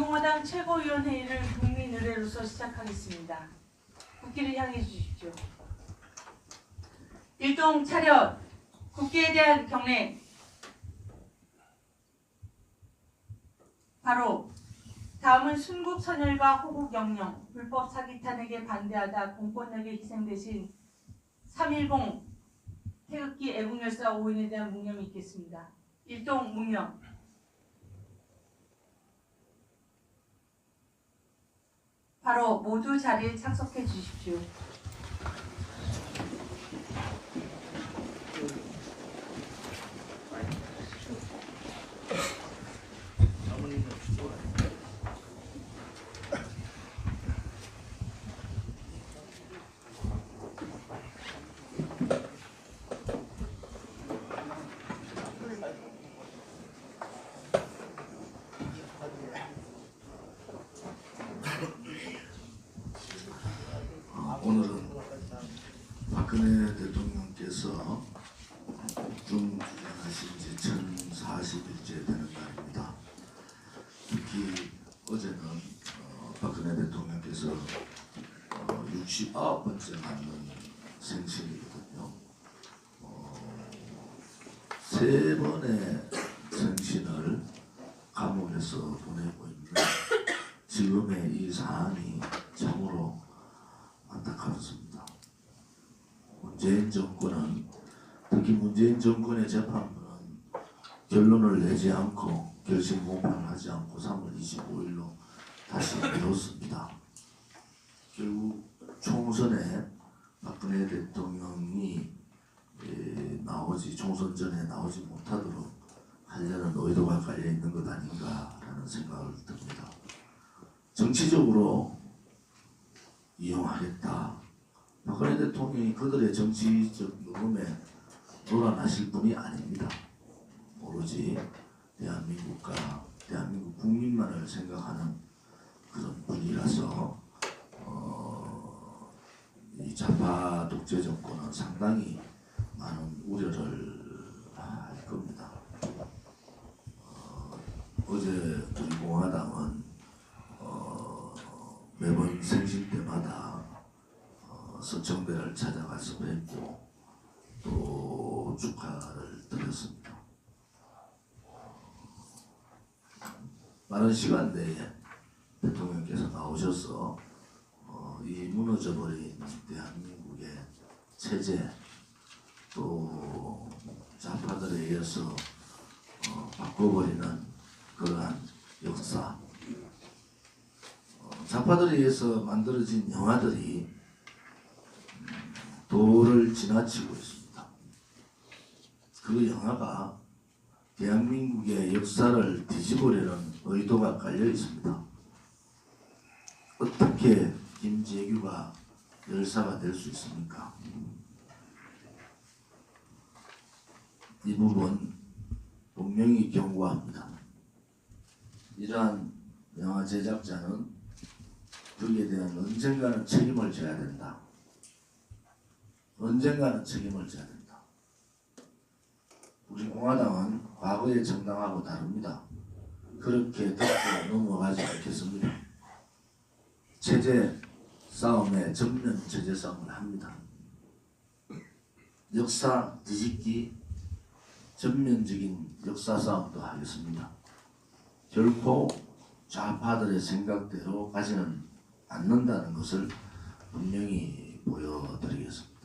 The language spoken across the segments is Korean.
우리공화당 최고위원회의를 국민 의례로서 시작하겠습니다. 국기를 향해 주십시오. 일동 차렷. 국기에 대한 경례. 바로 다음은 순국 선열과 호국 영령, 불법 사기 탄핵에 반대하다 공권력에 희생되신 3.10 태극기 애국열사 5인에 대한 묵념이 있겠습니다. 일동 묵념. 바로 모두 자리에 착석해 주십시오. 오늘은 박근혜 대통령께서 국정주행하신 지 1040일째 되는 날입니다. 특히 어제는 박근혜 대통령께서 69번째 맞는 생신이거든요. 3번의 생신을 감옥에서 보내고 있는 지금의 이 상황이 참으로 안타깝습니다. 문재인 정권은, 특히 문재인 정권의 재판부는 결론을 내지 않고 결심 공판을 하지 않고 3월 25일로 다시 미뤘습니다. 결국 총선에 박근혜 대통령이 총선 전에 나오지 못하도록 하려는 의도가 깔려 있는 것 아닌가라는 생각을 듭니다. 정치적으로 이용하겠다. 박근혜 대통령이 그들의 정치적 노름에 놀아나실 분이 아닙니다. 오로지 대한민국과 대한민국 국민만을 생각하는 그런 분이라서 이 좌파 독재 정권은 상당히 많은 우려를 할 겁니다. 어제 우리 공화당은 매번 생신 때마다 서청대를 찾아가서 뵙고 또 축하를 드렸습니다. 많은 시간 내에 대통령께서 나오셔서 이 무너져버린 대한민국의 체제, 또 좌파들에 의해서 바꿔버리는 그러한 역사, 좌파들에 의해서 만들어진 영화들이 도를 지나치고 있습니다. 그 영화가 대한민국의 역사를 뒤집으려는 의도가 깔려 있습니다. 어떻게 김재규가 열사가 될 수 있습니까? 이 부분 분명히 경고합니다. 이러한 영화 제작자는 거기에 대한 언젠가는 책임을 져야 된다. 언젠가는 책임을 져야 된다. 우리 공화당은 과거의 정당하고 다릅니다. 그렇게 듣고 넘어가지 않겠습니다. 체제 싸움에 전면 체제 싸움을 합니다. 역사 뒤집기 전면적인 역사 싸움도 하겠습니다. 결코 좌파들의 생각대로 가지는 않는다는 것을 분명히 보여드리겠습니다.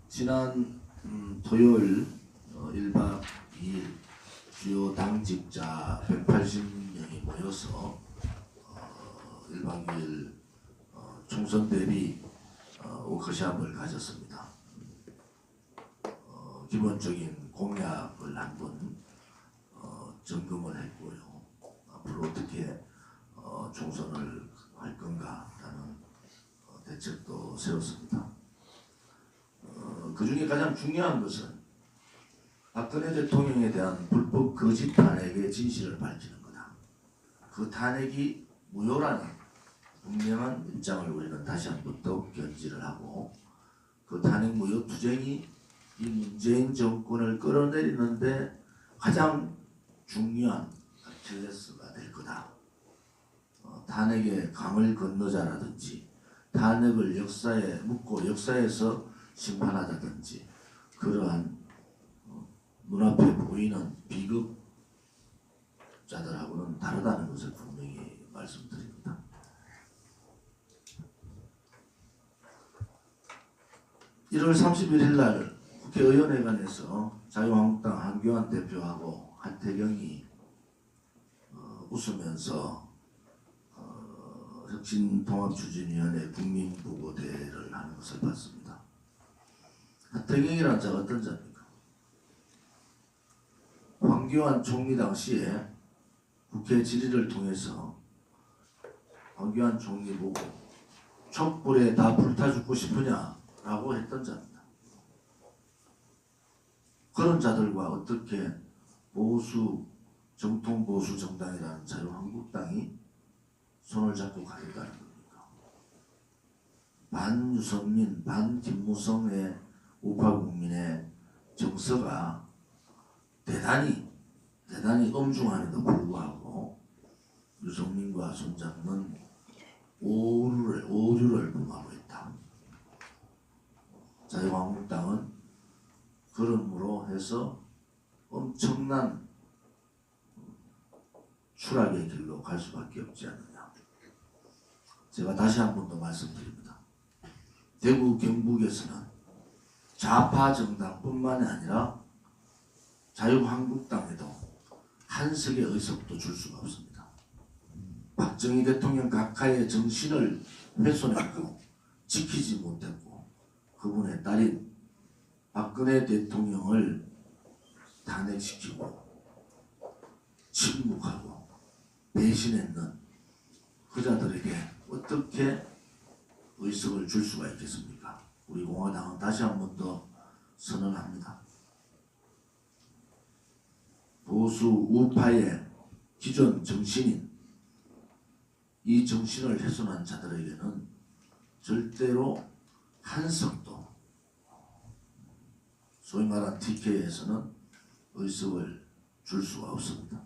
지난 토요일 1박 2일 주요 당직자 180명이 모여서 1박 2일 총선 대비 워크숍을 가졌습니다. 기본적인 공약을 한번 점검을 했고요. 앞으로 어떻게 총선을 할 건가라는 대책도 세웠습니다. 그 중에 가장 중요한 것은 박근혜 대통령에 대한 불법 거짓 탄핵의 진실을 밝히는 거다. 그 탄핵이 무효라는 분명한 입장을 우리는 다시 한 번 더 견지를 하고, 그 탄핵 무효 투쟁이 이 문재인 정권을 끌어내리는데 가장 중요한 킬레스가 될 거다. 탄핵의 강을 건너자라든지 탄핵을 역사에 묻고 역사에서 심판하자든지 그러한 눈앞에 보이는 비극자들하고는 다르다는 것을 분명히 말씀드립니다. (1월 31일) 날 국회의원회관에서 자유한국당 한교안 대표하고 한태경이 웃으면서 혁신통합추진위원회 국민보고대회를 하는 것을 봤습니다. 한태경이라는 자가 어떤 자입니까? 황교안 총리 당시에 국회 질의를 통해서 황교안 총리 보고 촛불에 다 불타 죽고 싶으냐라고 했던 자입니다. 그런 자들과 어떻게 정통 보수 정당이라는 자유한국당이 손을 잡고 가겠다는 겁니까? 반유선민, 반김무성의 우파국민의 정서가 대단히 엄중함에도 불구하고 유승민과 손잡는 오류를 범하고 있다. 자유한국당은 그러므로 해서 엄청난 추락의 길로 갈 수밖에 없지 않느냐. 제가 다시 한 번 더 말씀드립니다. 대구 경북에서는 좌파 정당뿐만이 아니라 자유한국당에도 한석의 의석도 줄 수가 없습니다. 박정희 대통령 각하의 정신을 훼손했고 지키지 못했고 그분의 딸인 박근혜 대통령을 탄핵시키고 침묵하고 배신했는 그 자들에게 어떻게 의석을 줄 수가 있겠습니까? 우리 공화당은 다시 한 번 더 선언합니다. 보수 우파의 기존 정신인 이 정신을 훼손한 자들에게는 절대로 한석도 소위 말한 TK에서는 의석을 줄 수가 없습니다.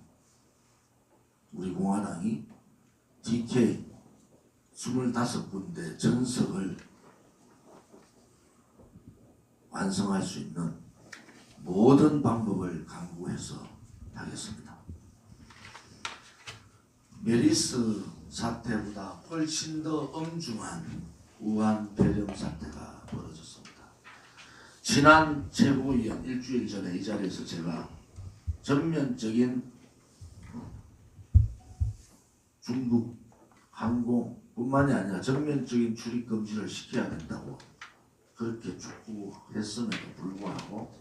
우리 공화당이 TK 25군데 전석을 완성할 수 있는 모든 방법을 강구해서 하겠습니다. 메리스 사태보다 훨씬 더 엄중한 우한 폐렴 사태가 벌어졌습니다. 지난 최고위원 일주일 전에 이 자리에서 제가 전면적인 중국 항공뿐만이 아니라 전면적인 출입 금지를 시켜야 된다고 그렇게 촉구했음에도 불구하고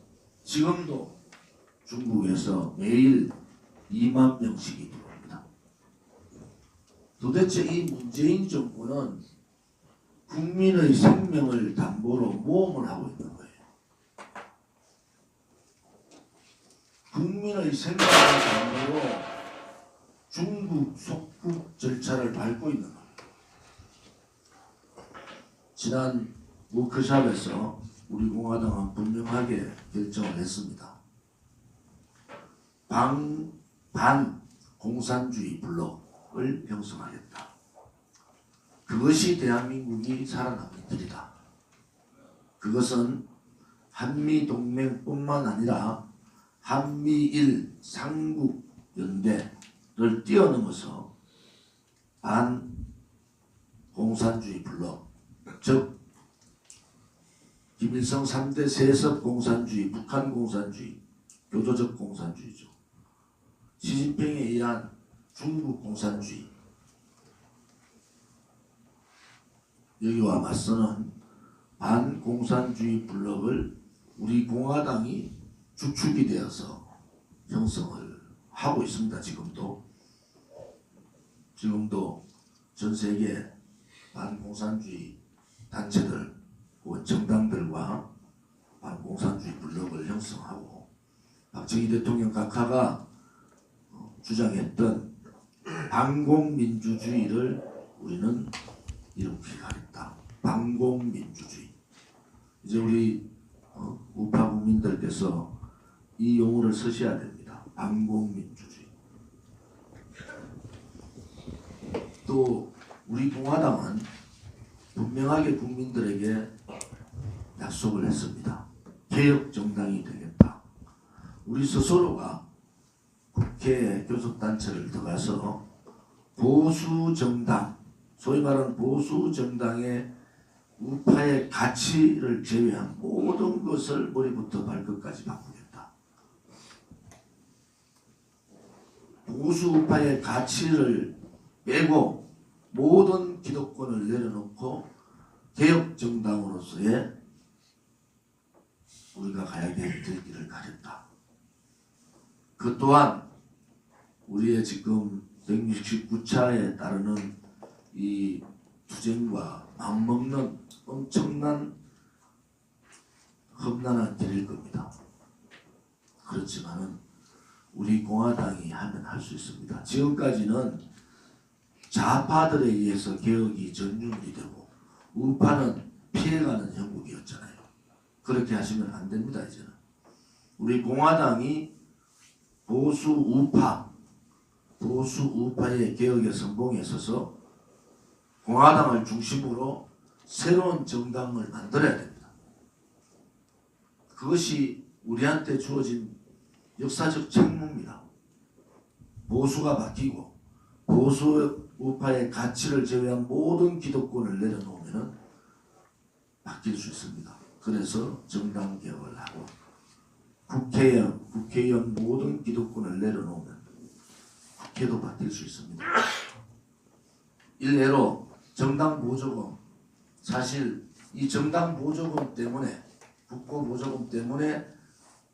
지금도 중국에서 매일 2만 명씩이 들어옵니다. 도대체 이 문재인 정부는 국민의 생명을 담보로 모험을 하고 있는 거예요. 국민의 생명을 담보로 중국 속국 절차를 밟고 있는 거예요. 지난 워크숍에서 우리 공화당은 분명하게 결정을 했습니다. 반공산주의 블록을 형성하겠다. 그것이 대한민국이 살아남는 길이다. 그것은 한미동맹뿐만 아니라 한미일 삼국연대를 뛰어넘어서 반공산주의 블록, 즉 김일성 3대 세습 공산주의, 북한 공산주의, 교조적 공산주의죠. 시진핑에 의한 중국 공산주의, 여기와 맞서는 반공산주의 블록을 우리 공화당이 주축이 되어서 형성을 하고 있습니다. 지금도 전 세계 반공산주의 단체들 혹은 정당들과 반공산주의 블록을 형성하고 박정희 대통령 각하가 주장했던 반공민주주의를 우리는 이렇게 가겠다. 반공민주주의. 이제 우리 우파 국민들께서 이 용어를 쓰셔야 됩니다. 반공민주주의. 또 우리 공화당은 분명하게 국민들에게 약속을 했습니다. 개혁 정당이 되겠다. 우리 스스로가 국회에 교섭단체를 들어가서 보수 정당, 소위 말하는 보수 정당의 우파의 가치를 제외한 모든 것을 머리부터 발끝까지 바꾸겠다. 보수 우파의 가치를 빼고 모든 기득권을 내려놓고 개혁 정당으로서의 우리가 가야 될 길을 가겠다. 그 또한 우리의 지금 169차에 따르는 이 투쟁과 맞먹는 엄청난 험난한 길일 겁니다. 그렇지만은 우리 공화당이 하면 할 수 있습니다. 지금까지는 좌파들에 의해서 개혁이 전륜이 되고 우파는 피해가는 형국이었잖아요. 그렇게 하시면 안 됩니다. 이제는 우리 공화당이 보수 우파의 개혁의 선봉에 서서 공화당을 중심으로 새로운 정당을 만들어야 됩니다. 그것이 우리한테 주어진 역사적 책무입니다. 보수가 바뀌고 보수 우파의 가치를 제외한 모든 기득권을 내려놓으면 바뀔 수 있습니다. 그래서 정당 개혁을 하고 국회의원 모든 기득권을 내려놓으면 국회도 바뀔 수 있습니다. 일례로 정당 보조금, 사실 이 정당 보조금 때문에 국고 보조금 때문에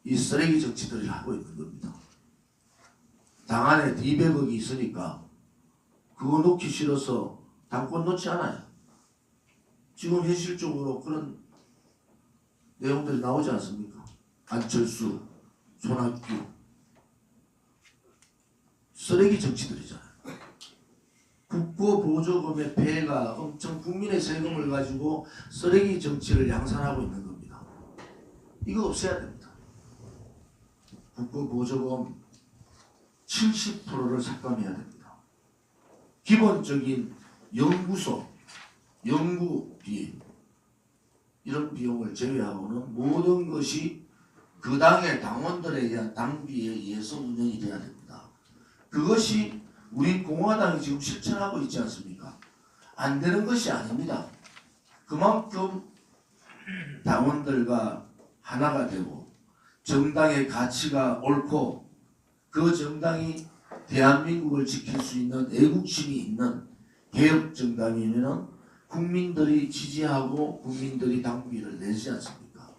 이 쓰레기 정치들을 하고 있는 겁니다. 당 안에 200억이 있으니까 그거 놓기 싫어서 당권 놓지 않아요. 지금 현실적으로 그런 내용들이 나오지 않습니까? 안철수, 손학규 쓰레기 정치들이잖아요. 국고 보조금의 폐해가 엄청 국민의 세금을 가지고 쓰레기 정치를 양산하고 있는 겁니다. 이거 없애야 됩니다. 국고 보조금 70%를 삭감해야 됩니다. 기본적인 연구소, 연구비 이런 비용을 제외하고는 모든 것이 그 당의 당원들에 의한 당비에 의해서 운영이 돼야 됩니다. 그것이 우리 공화당이 지금 실천하고 있지 않습니까? 안 되는 것이 아닙니다. 그만큼 당원들과 하나가 되고 정당의 가치가 옳고 그 정당이 대한민국을 지킬 수 있는 애국심이 있는 개혁정당이면 국민들이 지지하고 국민들이 당비를 내지 않습니까?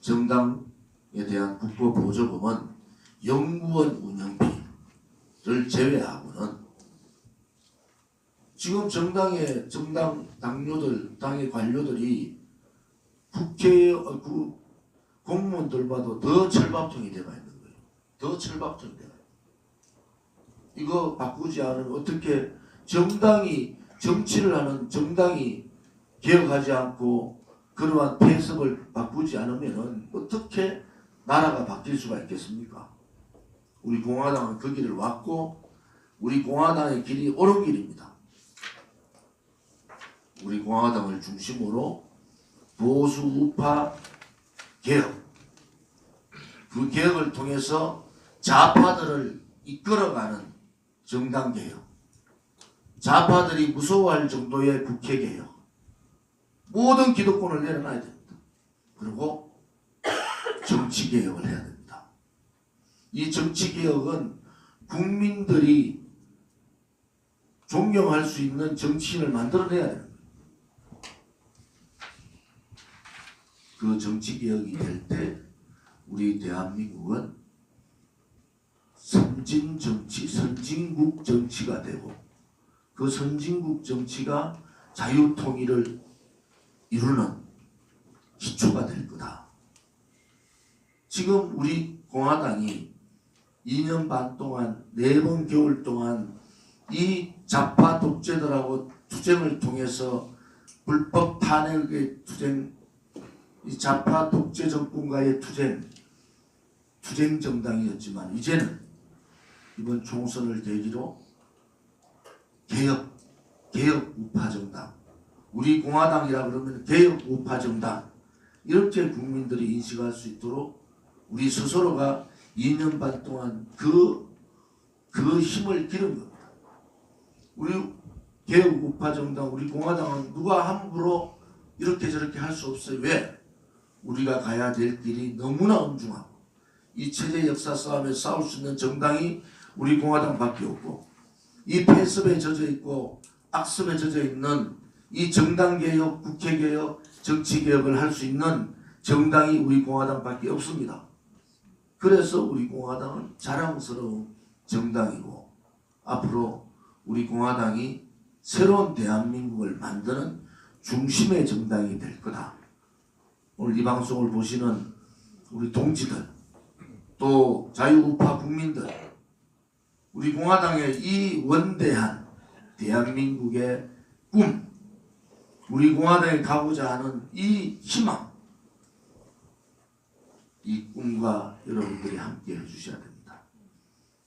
정당에 대한 국고 보조금은 연구원 운영비를 제외하고는 지금 정당 당료들, 당의 관료들이 국회 공무원들과도 더 철밥통이 되어 있는 거예요. 더 철밥통이 되어. 이거 바꾸지 않으면 어떻게 정치를 하는 정당이 개혁하지 않고 그러한 폐습을 바꾸지 않으면 어떻게 나라가 바뀔 수가 있겠습니까? 우리 공화당은 그 길을 왔고 우리 공화당의 길이 옳은 길입니다. 우리 공화당을 중심으로 보수 우파 개혁, 그 개혁을 통해서 좌파들을 이끌어가는 정당 개혁, 좌파들이 무서워할 정도의 국회 개혁, 모든 기득권을 내려놔야 됩니다. 그리고 정치 개혁을 해야 됩니다. 이 정치 개혁은 국민들이 존경할 수 있는 정치인을 만들어내야 됩니다. 그 정치 개혁이 될 때 우리 대한민국은 선진 정치, 선진국 정치가 되고 그 선진국 정치가 자유통일을 이루는 기초가 될 거다. 지금 우리 공화당이 2년 반 동안 4번 겨울 동안 이 좌파 독재들하고 투쟁을 통해서 불법 탄핵의 투쟁, 이 좌파 독재 정권과의 투쟁 정당이었지만 이제는 이번 총선을 계기로 개혁 우파 정당, 우리 공화당이라 그러면 개혁 우파 정당, 이렇게 국민들이 인식할 수 있도록 우리 스스로가 2년 반 동안 그 힘을 기른 겁니다. 우리 개혁 우파 정당, 우리 공화당은 누가 함부로 이렇게 저렇게 할 수 없어요. 왜? 우리가 가야 될 길이 너무나 엄중하고 이 체제 역사 싸움에서 싸울 수 있는 정당이 우리 공화당밖에 없고, 이 폐습에 젖어 있고 악습에 젖어 있는 이 정당개혁, 국회개혁, 정치개혁을 할 수 있는 정당이 우리 공화당밖에 없습니다. 그래서 우리 공화당은 자랑스러운 정당이고, 앞으로 우리 공화당이 새로운 대한민국을 만드는 중심의 정당이 될 거다. 오늘 이 방송을 보시는 우리 동지들, 또 자유우파 국민들, 우리 공화당의 이 원대한 대한민국의 꿈, 우리 공화당에 가고자 하는 이 희망, 이 꿈과 여러분들이 함께 해주셔야 됩니다.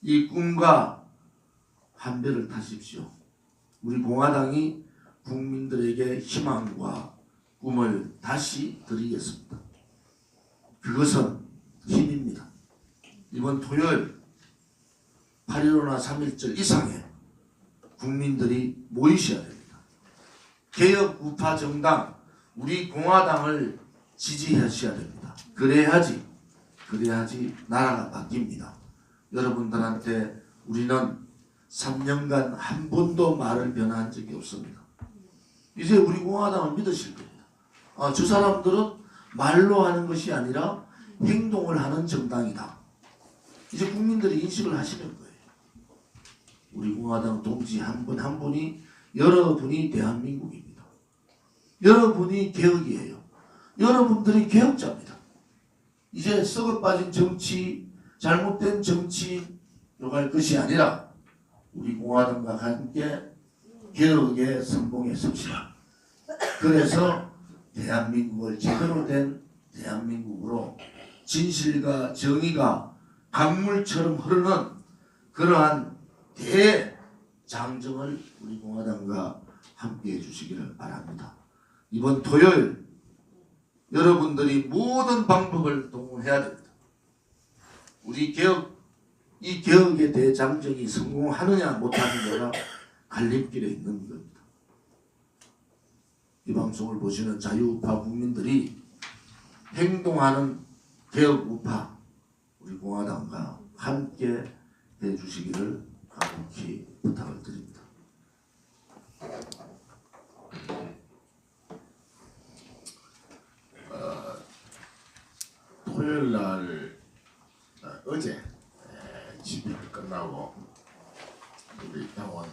이 꿈과 한 배를 타십시오. 우리 공화당이 국민들에게 희망과 꿈을 다시 드리겠습니다. 그것은 힘입니다. 이번 토요일 8.15나 3.1절 이상의 국민들이 모이셔야 됩니다. 개혁 우파 정당, 우리 공화당을 지지하셔야 됩니다. 그래야지 나라가 바뀝니다. 여러분들한테 우리는 3년간 한 번도 말을 변한 적이 없습니다. 이제 우리 공화당을 믿으실 겁니다. 저 사람들은 말로 하는 것이 아니라 행동을 하는 정당이다. 이제 국민들이 인식을 하시는 거예요. 우리 공화당 동지 한 분 한 분이, 여러분이 대한민국입니다. 여러분이 개혁이에요. 여러분들이 개혁자입니다. 이제 썩어 빠진 정치, 잘못된 정치 요구할 것이 아니라 우리 공화당과 함께 개혁에 성공에 섭시다. 그래서 대한민국을 제대로 된 대한민국으로 진실과 정의가 강물처럼 흐르는 그러한 대장정을 우리 공화당과 함께 해주시기를 바랍니다. 이번 토요일 여러분들이 모든 방법을 동원해야 됩니다. 우리 이 개혁의 대장정이 성공하느냐 못하느냐가 갈림길에 있는 겁니다. 이 방송을 보시는 자유우파 국민들이 행동하는 개혁우파 우리 공화당과 함께 해주시기를 간곡히 부탁을 드립니다. 토요일날 어제 집회가 끝나고 우리 당원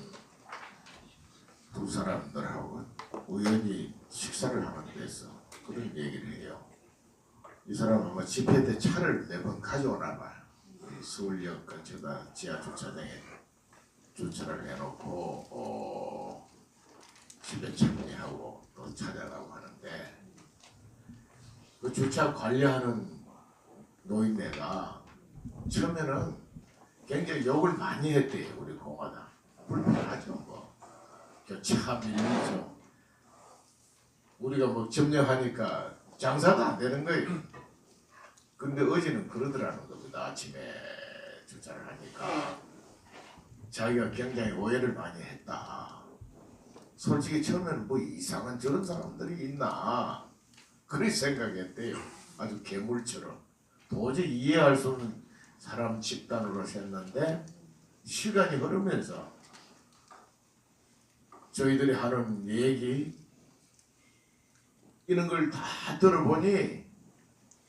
두 사람들하고 우연히 식사를 하는 데서 그런 얘기를 해요. 이 사람은 뭐 집회 때 차를 4번 가져오나 봐요. 서울역 근처다 지하 주차장에 주차를 해놓고 집에 정리하고 또 찾아가고 하는데, 그 주차 관리하는 노인네가 처음에는 굉장히 욕을 많이 했대요. 우리 공화당 불편하죠. 뭐 차 밀리죠. 우리가 뭐 점령하니까 장사도 안 되는 거예요. 근데 어제는 그러더라는 겁니다. 아침에 주차를 하니까 자기가 굉장히 오해를 많이 했다. 솔직히 처음에는 뭐 이상한 저런 사람들이 있나 그렇게 생각했대요. 아주 괴물처럼 도저히 이해할 수 없는 사람 집단으로 했는데, 시간이 흐르면서 저희들이 하는 얘기 이런 걸 다 들어보니,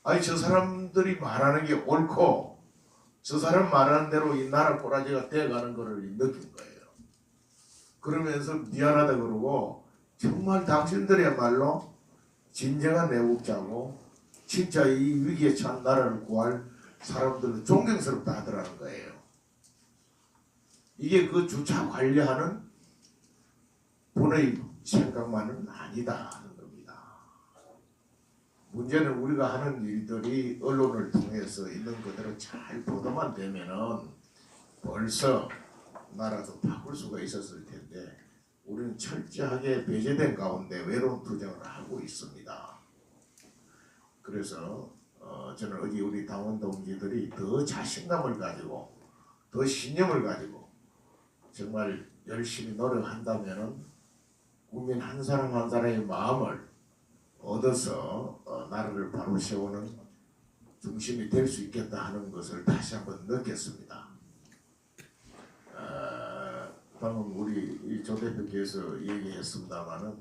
아니 저 사람들이 말하는 게 옳고 저 사람 말하는 대로 이 나라 꼬라지가 돼가는 거를 느낀 거예요. 그러면서 미안하다 그러고, 정말 당신들이야말로 진정한 애국자고 진짜 이 위기에 처한 나라를 구할 사람들은 존경스럽다 하더라는 거예요. 이게 그 주차 관리하는 분의 생각만은 아니다 하는 겁니다. 문제는 우리가 하는 일들이 언론을 통해서 있는 그대로 잘 보도만 되면은 벌써 나라도 바꿀 수가 있었을 텐데 우리는 철저하게 배제된 가운데 외로운 투쟁을 하고 있습니다. 그래서 저는 어제 우리 당원 동지들이 더 자신감을 가지고 더 신념을 가지고 정말 열심히 노력한다면은 국민 한 사람 한 사람의 마음을 얻어서 나라를 바로 세우는 중심이 될 수 있겠다 하는 것을 다시 한번 느꼈습니다. 방금 우리 조 대표께서 얘기했습니다마는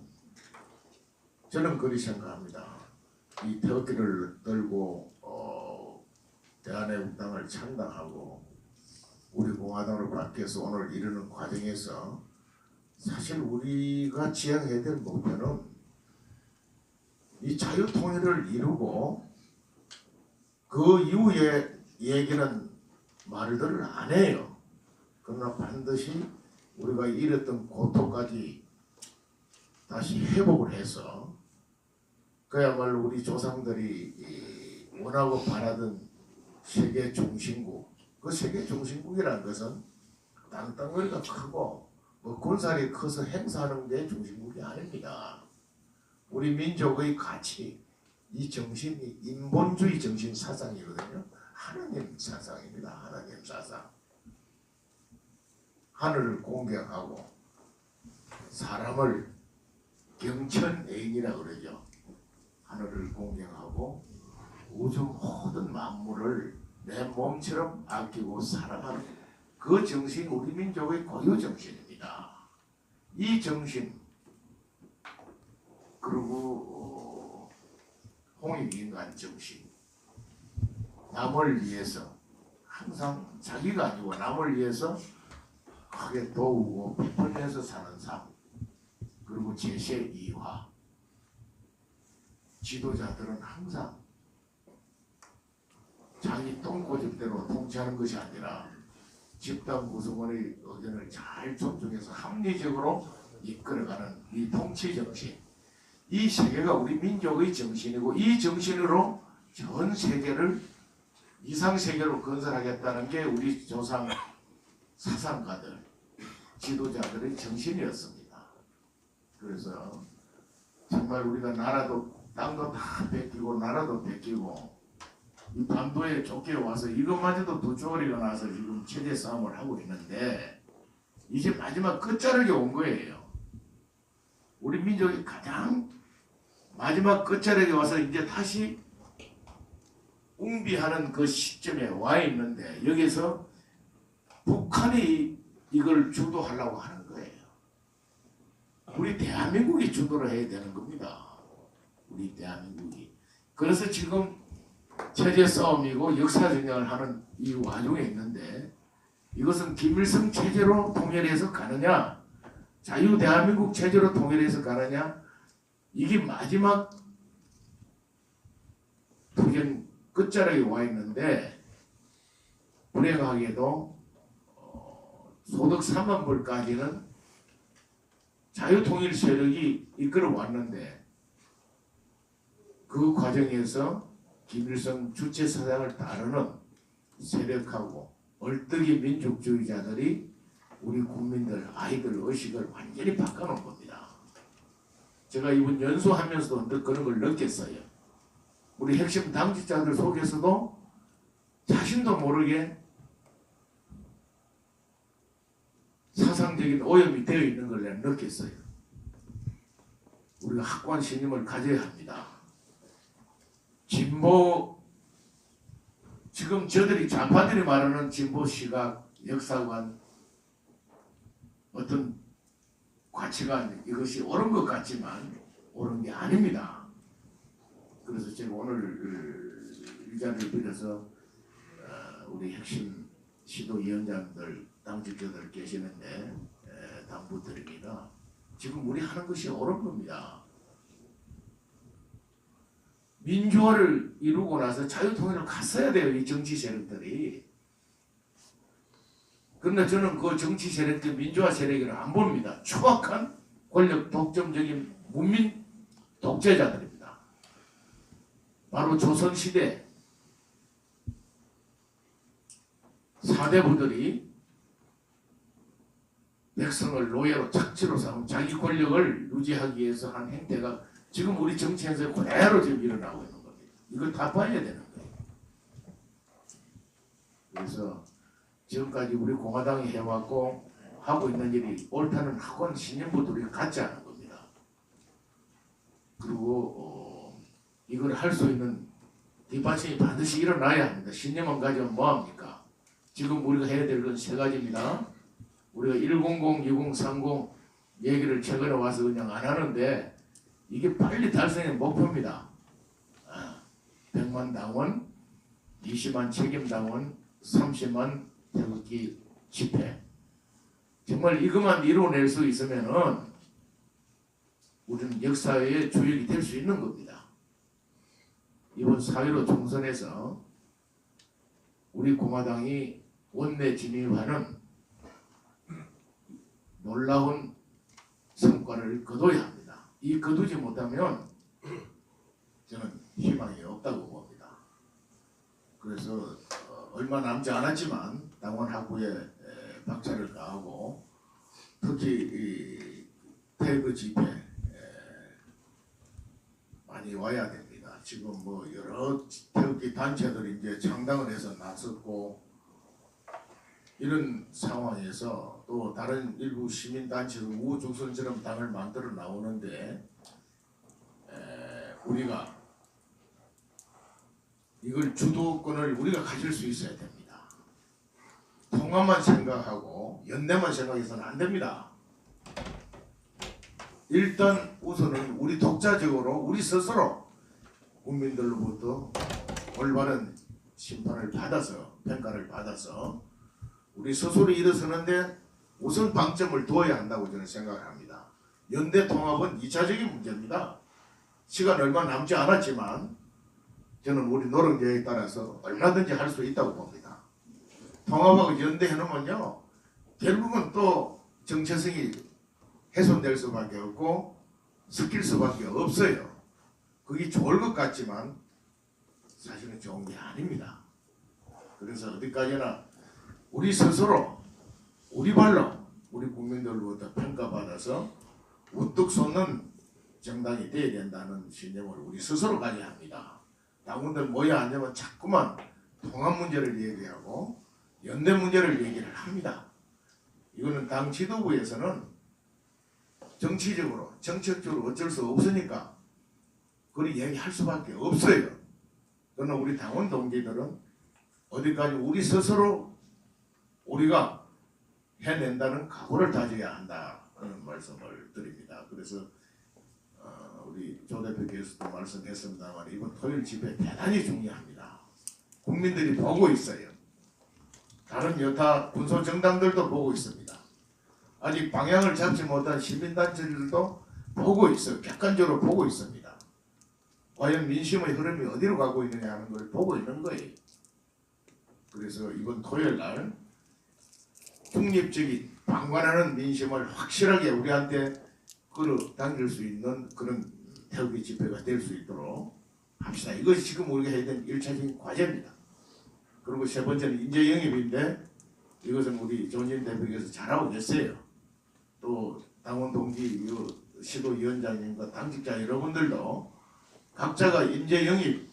저는 그리 생각합니다. 이 태극기를 들고 대한애국당을 창당하고 우리 공화당을 밖에서 오늘 이르는 과정에서 사실 우리가 지향해야 될 목표는 이 자유통일을 이루고 그 이후에 얘기는 말들을 안 해요. 그러나 반드시 우리가 잃었던 고토까지 다시 회복을 해서 그야말로 우리 조상들이 원하고 바라던 세계 중심국, 그 세계 중심국이라는 것은 땅덩어리가 크고 군살이 커서 행사하는 게 중심국이 아닙니다. 우리 민족의 가치, 이 정신이 인본주의 정신 사상이거든요. 하나님 사상입니다. 하나님 사상. 하늘을 공경하고 사람을 경천애인이라 그러죠. 하늘을 공경하고 우주 모든 만물을 내 몸처럼 아끼고 사랑하는 그 정신이 우리 민족의 고유 정신입니다. 이 정신 그리고 홍익인간 정신, 남을 위해서 항상 자기가 아니고 남을 위해서 크게 도우고 베풀면서 사는 삶, 그리고 제세이화. 지도자들은 항상 자기 똥꼬집대로 통치하는 것이 아니라 집단 구성원의 의견을 잘 존중해서 합리적으로 이끌어가는 이 통치 정신, 이 세계가 우리 민족의 정신이고 이 정신으로 전 세계를 이상 세계로 건설하겠다는 게 우리 조상 사상가들, 지도자들의 정신이었습니다. 그래서 정말 우리가 나라도 땅도 다 뺏기고 나라도 뺏기고 이 반도에 쫓겨와서 이것마저도 두 쪼가리가 나서 지금 체제 싸움을 하고 있는데 이제 마지막 끝자락에 온 거예요. 우리 민족이 가장 마지막 끝자락에 와서 이제 다시 웅비하는 그 시점에 와 있는데 여기서 북한이 이걸 주도하려고 하는 거예요. 우리 대한민국이 주도를 해야 되는 겁니다. 우리 대한민국이. 그래서 지금 체제 싸움이고 역사 전쟁을 하는 이 와중에 있는데 이것은 김일성 체제로 통일해서 가느냐 자유 대한민국 체제로 통일해서 가느냐 이게 마지막 투쟁 끝자락에 와 있는데 불행하게도 소득 3만 불까지는 자유통일 세력이 이끌어 왔는데 그 과정에서 김일성 주체 사상을 따르는 세력하고 얼뜨기 민족주의자들이 우리 국민들 아이들 의식을 완전히 바꿔놓은 겁니다. 제가 이번 연수하면서도 그런 걸 느꼈어요. 우리 핵심 당직자들 속에서도 자신도 모르게 사상적인 오염이 되어 있는 걸 내가 느꼈어요. 우리가 확고한 신념을 가져야 합니다. 진보, 지금 저들이 좌파들이 말하는 진보 시각, 역사관, 어떤 가치관 이것이 옳은 것 같지만 옳은 게 아닙니다. 그래서 제가 오늘 이 자리를 빌어서 우리 핵심 시도위원장들, 당직자들 계시는데 당부드립니다. 지금 우리 하는 것이 옳은 겁니다. 민주화를 이루고 나서 자유통일을 갔어야 돼요. 이 정치 세력들이. 그런데 저는 그 정치 세력들 민주화 세력을 안 봅니다. 추악한 권력 독점적인 문민 독재자들입니다. 바로 조선시대 사대부들이 백성을 노예로 착취로 삼은 자기 권력을 유지하기 위해서 한 행태가 지금 우리 정치에서 그대로 지금 일어나고 있는 겁니다. 이걸 다 봐야 되는 거예요. 그래서 지금까지 우리 공화당이 해왔고 하고 있는 일이 옳다는 학원 신념부터 우리가 갖지 않은 겁니다. 그리고 이걸 할 수 있는 뒷받침이 반드시 일어나야 합니다. 신념만 가지면 뭐합니까? 지금 우리가 해야 될 건 세 가지입니다. 우리가 100, 20, 30 얘기를 최근에 와서 그냥 안 하는데 이게 빨리 달성의 목표입니다. 100만 당원, 20만 책임당원, 30만 태극기 집회. 정말 이것만 이뤄낼 수 있으면은 우리는 역사의 주역이 될 수 있는 겁니다. 이번 4.15 총선에서 우리 공화당이 원내 진입하는 놀라운 성과를 거둬야 합니다. 이 거두지 못하면 저는 희망이 없다고 봅니다. 그래서 얼마 남지 않았지만 당원 학부에 박차를 가하고 특히 이 태극 집회 많이 와야 됩니다. 지금 뭐 여러 태극기 단체들이 이제 창당을 해서 나섰고 이런 상황에서 또 다른 일부 시민단체도 우후죽순처럼 당을 만들어 나오는데 우리가 이걸 주도권을 우리가 가질 수 있어야 됩니다. 통합만 생각하고 연대만 생각해서는 안 됩니다. 일단 우선은 우리 독자적으로 우리 스스로 국민들로부터 올바른 심판을 받아서 평가를 받아서 우리 스스로 일어서는데 우선 방점을 두어야 한다고 저는 생각을 합니다. 연대 통합은 2차적인 문제입니다. 시간 얼마 남지 않았지만 저는 우리 노력에 따라서 얼마든지 할 수 있다고 봅니다. 통합하고 연대해놓으면요 결국은 또 정체성이 훼손될 수밖에 없고 섞일 수밖에 없어요. 그게 좋을 것 같지만 사실은 좋은 게 아닙니다. 그래서 어디까지나 우리 스스로 우리 발로 우리 국민들로부터 평가받아서 우뚝 솟는 정당이 되어야 된다는 신념을 우리 스스로 가져야 합니다. 당원들 모여 앉으면 자꾸만 통합 문제를 얘기하고 연대 문제를 얘기를 합니다. 이거는 당 지도부에서는 정치적으로 정책적으로 어쩔 수 없으니까 그걸 얘기할 수밖에 없어요. 그러나 우리 당원 동지들은 어디까지 우리 스스로 우리가 해낸다는 각오를 다져야 한다는 말씀을 드립니다. 그래서 우리 조 대표께서도 말씀했습니다만 이번 토요일 집회 대단히 중요합니다. 국민들이 보고 있어요. 다른 여타 군소정당들도 보고 있습니다. 아직 방향을 잡지 못한 시민단체들도 보고 있어요. 객관적으로 보고 있습니다. 과연 민심의 흐름이 어디로 가고 있느냐 하는 걸 보고 있는 거예요. 그래서 이번 토요일 날 중립적인 방관하는 민심을 확실하게 우리한테 끌어당길 수 있는 그런 태극기 집회가 될 수 있도록 합시다. 이것이 지금 우리가 해야 되는 1차적인 과제입니다. 그리고 세 번째는 인재 영입인데 이것은 우리 조진 대표께서 잘하고 계세요. 또 당원 동지 시도위원장님과 당직자 여러분들도 각자가 인재 영입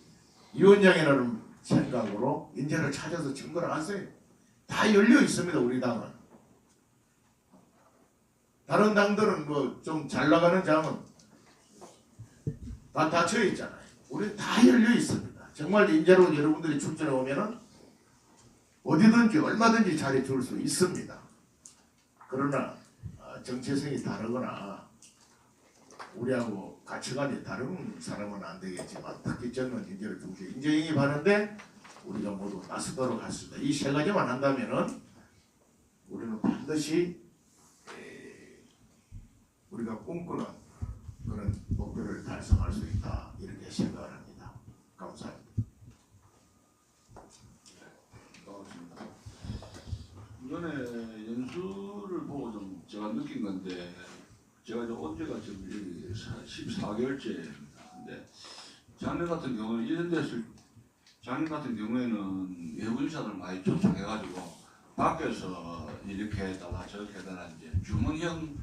위원장이라는 생각으로 인재를 찾아서 증거를 하세요. 다 열려 있습니다. 우리 당은. 다른 당들은 뭐 좀 잘 나가는 장은 다 닫혀 있잖아요. 우리는 다 열려 있습니다. 정말 인재로 여러분들이 출전해 오면은 어디든지 얼마든지 자리 줄 수 있습니다. 그러나 정체성이 다르거나 우리하고 가치관이 다른 사람은 안 되겠지만 특히 젊은 인재를 중심 인재 영입하는데 우리가 모두 나서도록 하겠습니다. 이 세 가지만 한다면은 우리는 반드시 우리가 꿈꾸는 그런 목표를 달성할 수 있다 이렇게 생각을 합니다. 감사합니다. 이번에 연수를 보고 좀 제가 느낀 건데 제가 이제 온 지가 지금 14개월째입니다. 근데 작년 같은 경우는 이런 데서 작년 같은 경우에는 외부 인사들 많이 초청해가지고 밖에서 이렇게 해달라 저렇게 해달라 이제 주문형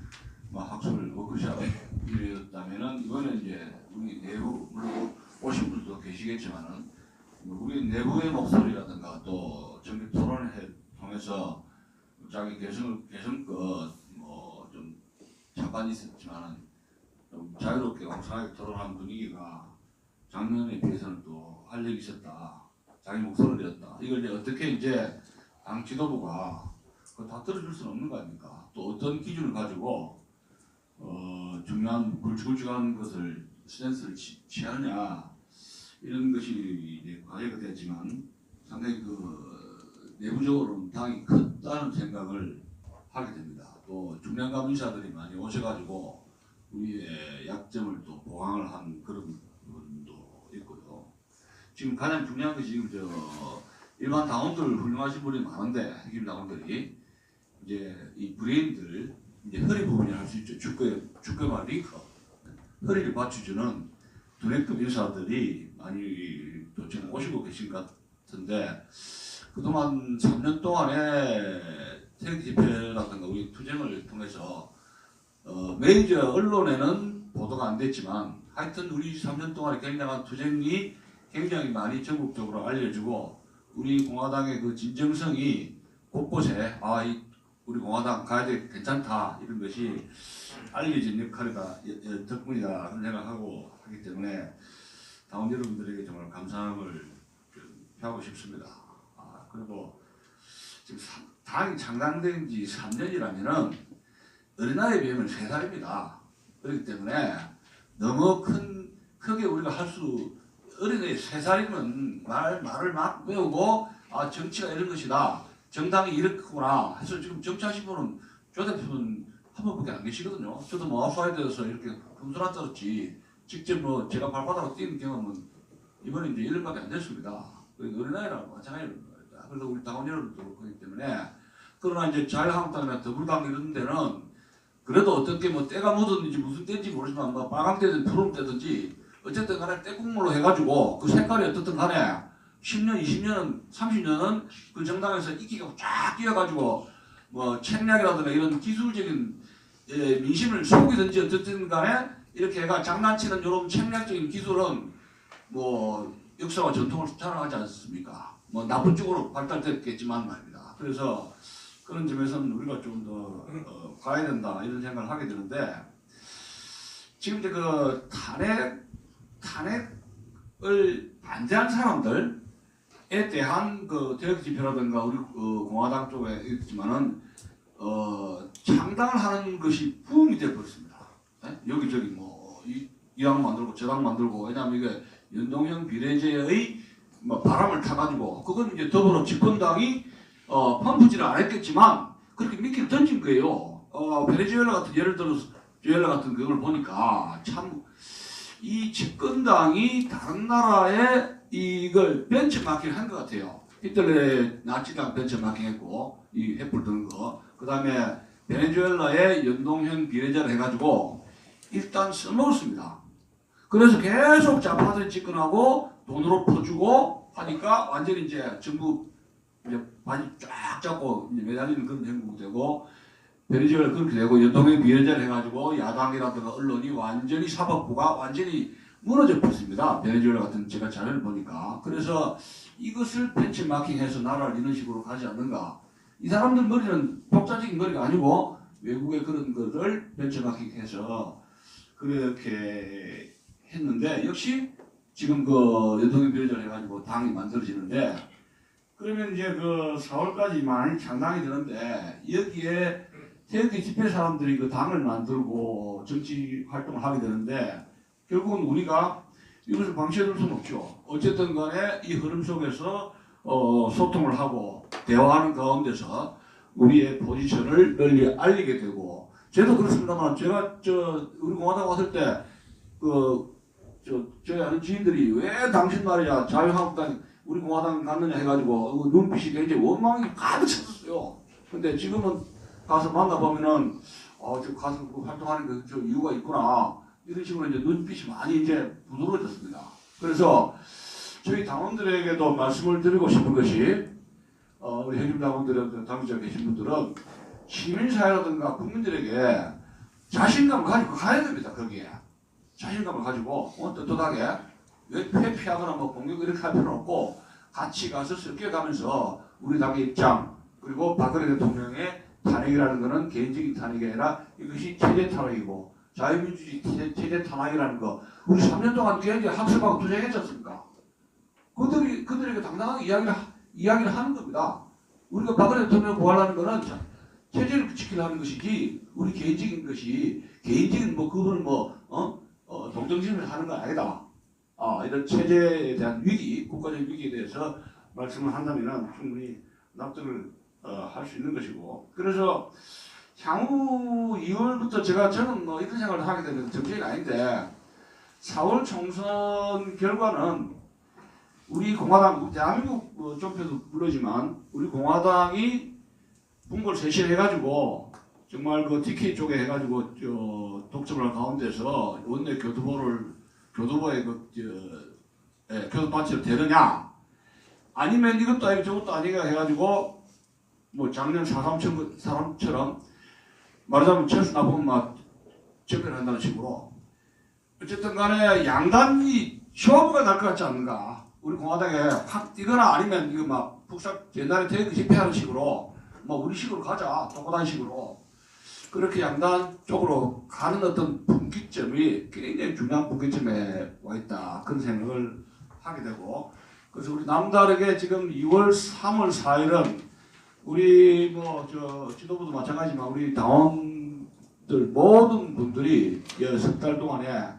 학술 워크숍이었다면은 이거는 이제 우리 내부 물론 오신 분도 계시겠지만은 우리 내부의 목소리라든가 또 정기 토론을 통해서 자기 개성껏 좀 잠깐 있었지만은 좀 자유롭게 왕성하게 토론한 분위기가 작년에 비해서는 또 활력이 있었다. 자기 목소리였다. 이걸 이제 어떻게 이제 당 지도부가 그거 다 들어줄 수는 없는 거 아닙니까? 또 어떤 기준을 가지고 중요한 굵직굵직한 것을 스탠스를 취하느냐 이런 것이 이제 과제가 됐지만 상당히 그 내부적으로는 당이 컸다는 생각을 하게 됩니다. 또 중량감 인사들이 많이 오셔가지고 우리의 약점을 또 보강을 한 그런 부분도 있고요. 지금 가장 중요한 것이 지금 일반 당원들 훌륭하신 분이 많은데 핵심 당원들이 이제 이 브레인들 이제 허리 부분이 할 수 있죠. 주가와 링커 허리를 받쳐주는 두뇌급 인사들이 많이 또 지금 오시고 계신 것 같은데 그동안 3년 동안에 태극 집회라든가 우리 투쟁을 통해서 메이저 언론에는 보도가 안 됐지만 하여튼 우리 3년 동안에 굉장한 투쟁이 굉장히 많이 전국적으로 알려지고 우리 공화당의 그 진정성이 곳곳에 우리 공화당 가야 돼 괜찮다 이런 것이 알려진 역할이다 덕분이다 그런 생각하고 하기 때문에 당원 여러분들에게 정말 감사함을 표하고 싶습니다. 그리고 지금 당이 창당된 지 3년이라면은 어린아이에 비하면 3살입니다. 그렇기 때문에 너무 크게 우리가 할 수 어린애 3살이면 말을 막 배우고 정치가 이런 것이다. 정당이 이렇구나 해서 지금 정치하신 분은 조 대표는 한 분밖에 안 계시거든요. 저도 아웃사이드에서 이렇게 금수나 떨었지 직접 제가 발바닥으로 뛰는 경험은 이번에 이제 1년밖에 안 됐습니다. 어린아이라고 마찬가지입니다. 그래서 우리 당원 여러분도 그렇기 때문에 그러나 이제 자유한국당이나 더불어당 이런 데는 그래도 어떻게 때가 묻었는지 무슨 때인지 모르지만 빨강 때든 푸른 때든지 어쨌든 간에 때국물로 해가지고 그 색깔이 어떻든 간에 10년, 20년, 30년은 그 정당에서 이기가 쫙 뛰어가지고 책략이라든가 이런 기술적인 민심을 속이든지 어쨌든 간에 이렇게 해가 장난치는 이런 책략적인 기술은 역사와 전통을 자랑하지 않습니까? 나쁜 쪽으로 발달됐겠지만 말입니다. 그래서 그런 점에서는 우리가 좀 더 가야 된다 이런 생각을 하게 되는데 지금 이제 그 탄핵을 반대한 사람들에 대한 그 대학 집회라든가 우리 공화당 쪽에 있지만은 창당을 하는 것이 부흥이 되어 버렸습니다. 여기저기 이 당 만들고 저 당 만들고 왜냐하면 이게 연동형 비례제의 바람을 타가지고 그건 이제 더불어 집권당이 펌프질을 안 했겠지만 그렇게 미끼를 던진 거예요. 베네수엘라 같은 예를 들어서 베네수엘라 같은 그걸 보니까 참 이 집권당이 다른 나라에 이걸 벤처마킹을 한 것 같아요. 히틀러의 나치당 벤처마킹했고 이 횃불 드는 거. 그 다음에 베네수엘라의 연동형 비례제를 해가지고 일단 써먹었습니다. 그래서 계속 좌파들이 집권하고 돈으로 퍼주고 하니까 완전히 이제 정부 이제 바지 쫙 잡고 이제 매달리는 그런 행국이 되고 베네수엘라 그렇게 되고 연동형 비례제를 해가지고 야당이라든가 언론이 완전히 사법부가 완전히 무너져 버렸습니다. 베네수엘라 같은 제가 자료를 보니까. 그래서 이것을 벤치마킹해서 나라를 이런 식으로 가지 않는가. 이 사람들 머리는 독자적인 머리가 아니고 외국의 그런 것을 벤치마킹해서 그렇게 했는데 역시 지금 그 연동형 비례제를 해가지고 당이 만들어지는데 그러면 이제 그 4월까지 많이 창당이 되는데 여기에 태극기 집회 사람들이 그 당을 만들고 정치 활동을 하게 되는데 결국은 우리가 이것을 방치해둘 수는 없죠. 어쨌든 간에 이 흐름 속에서 소통을 하고 대화하는 가운데서 우리의 포지션을 널리 알리게 되고 저도 그렇습니다만 제가 우리 공화당 왔을 때 저희 아는 지인들이 왜 당신 말이야 자유한국당 우리 공화당 갔느냐 해가지고 눈빛이 굉장히 원망이 가득 찼었어요. 근데 지금은 가서 만나보면은 저 가서 활동하는 저 이유가 있구나 이런 식으로 이제 눈빛이 많이 이제 부드러워졌습니다. 그래서 저희 당원들에게도 말씀을 드리고 싶은 것이 우리 현임당원들은 당직자 계신 분들은 시민사회라든가 국민들에게 자신감을 가지고 가야 됩니다. 거기에 자신감을 가지고 떳떳하게 회피하거나 뭐 공격 이렇게 할 필요는 없고 같이 가서 섞여가면서 우리 당의 입장 그리고 박근혜 대통령의 탄핵이라는 것은 개인적인 탄핵이 아니라 이것이 체제 탄핵이고 자유민주주의 체제 탄핵이라는 거 우리 3년 동안 뒤에 학습하고 투쟁했지 않습니까? 그들에게 당당하게 이야기를 하는 겁니다. 우리가 박근혜 대통령 구하려는 것은 체제를 지키려는 것이지 우리 개인적인 것이 개인적인 뭐 그분을 동정심을 하는 건 아니다. 이런 체제에 대한 위기, 국가적 위기에 대해서 말씀을 한다면 충분히 납득을 할 수 있는 것이고 그래서 향후 2월부터 저는 뭐 이런 생각을 하게 되는 정책이 아닌데 4월 총선 결과는 우리 공화당, 대한민국 쪽에도 물론이지만 우리 공화당이 분골 쇄신해가지고 정말 그 TK 쪽에 해가지고 독점을 한 가운데서 원내 교두보의 교섭단체로 되느냐 아니면 이것도 아니고 저것도 아니가 해가지고 뭐 작년 4.3처럼 말하자면 철수 나보면 막 접견한다는 식으로 어쨌든 간에 양단이 쇼부가 날 것 같지 않는가. 우리 공화당에 확 뛰거나 아니면 이거 막 북삭 옛날에 대그 집회하는 식으로 뭐 우리 식으로 가자 동고단 식으로 그렇게 양단 쪽으로 가는 어떤 분기점이 굉장히 중요한 분기점에 와 있다 그런 생각을 하게 되고 그래서 우리 남다르게 지금 2월 3월 4일은 우리 지도부도 마찬가지지만 우리 당원들 모든 분들이 석 달 동안에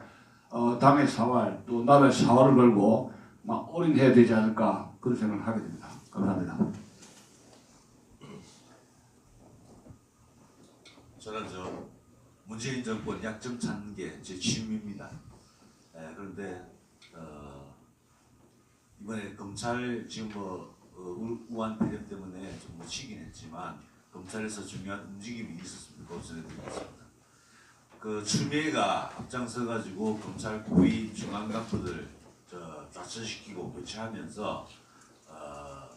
당의 사활 또 나라의 사활을 걸고 막 올인해야 되지 않을까 그런 생각을 하게 됩니다. 감사합니다. 저는 문재인 정권 약점 찾는 게 제 취미입니다. 그런데 이번에 검찰 지금 우한 배력 때문에 좀 묻히긴 했지만 검찰에서 중요한 움직임이 있었습니다. 전해드리겠습니다. 그 추미애가 앞장서가지고 검찰 고위 중앙 간부들 좌천시키고 교체하면서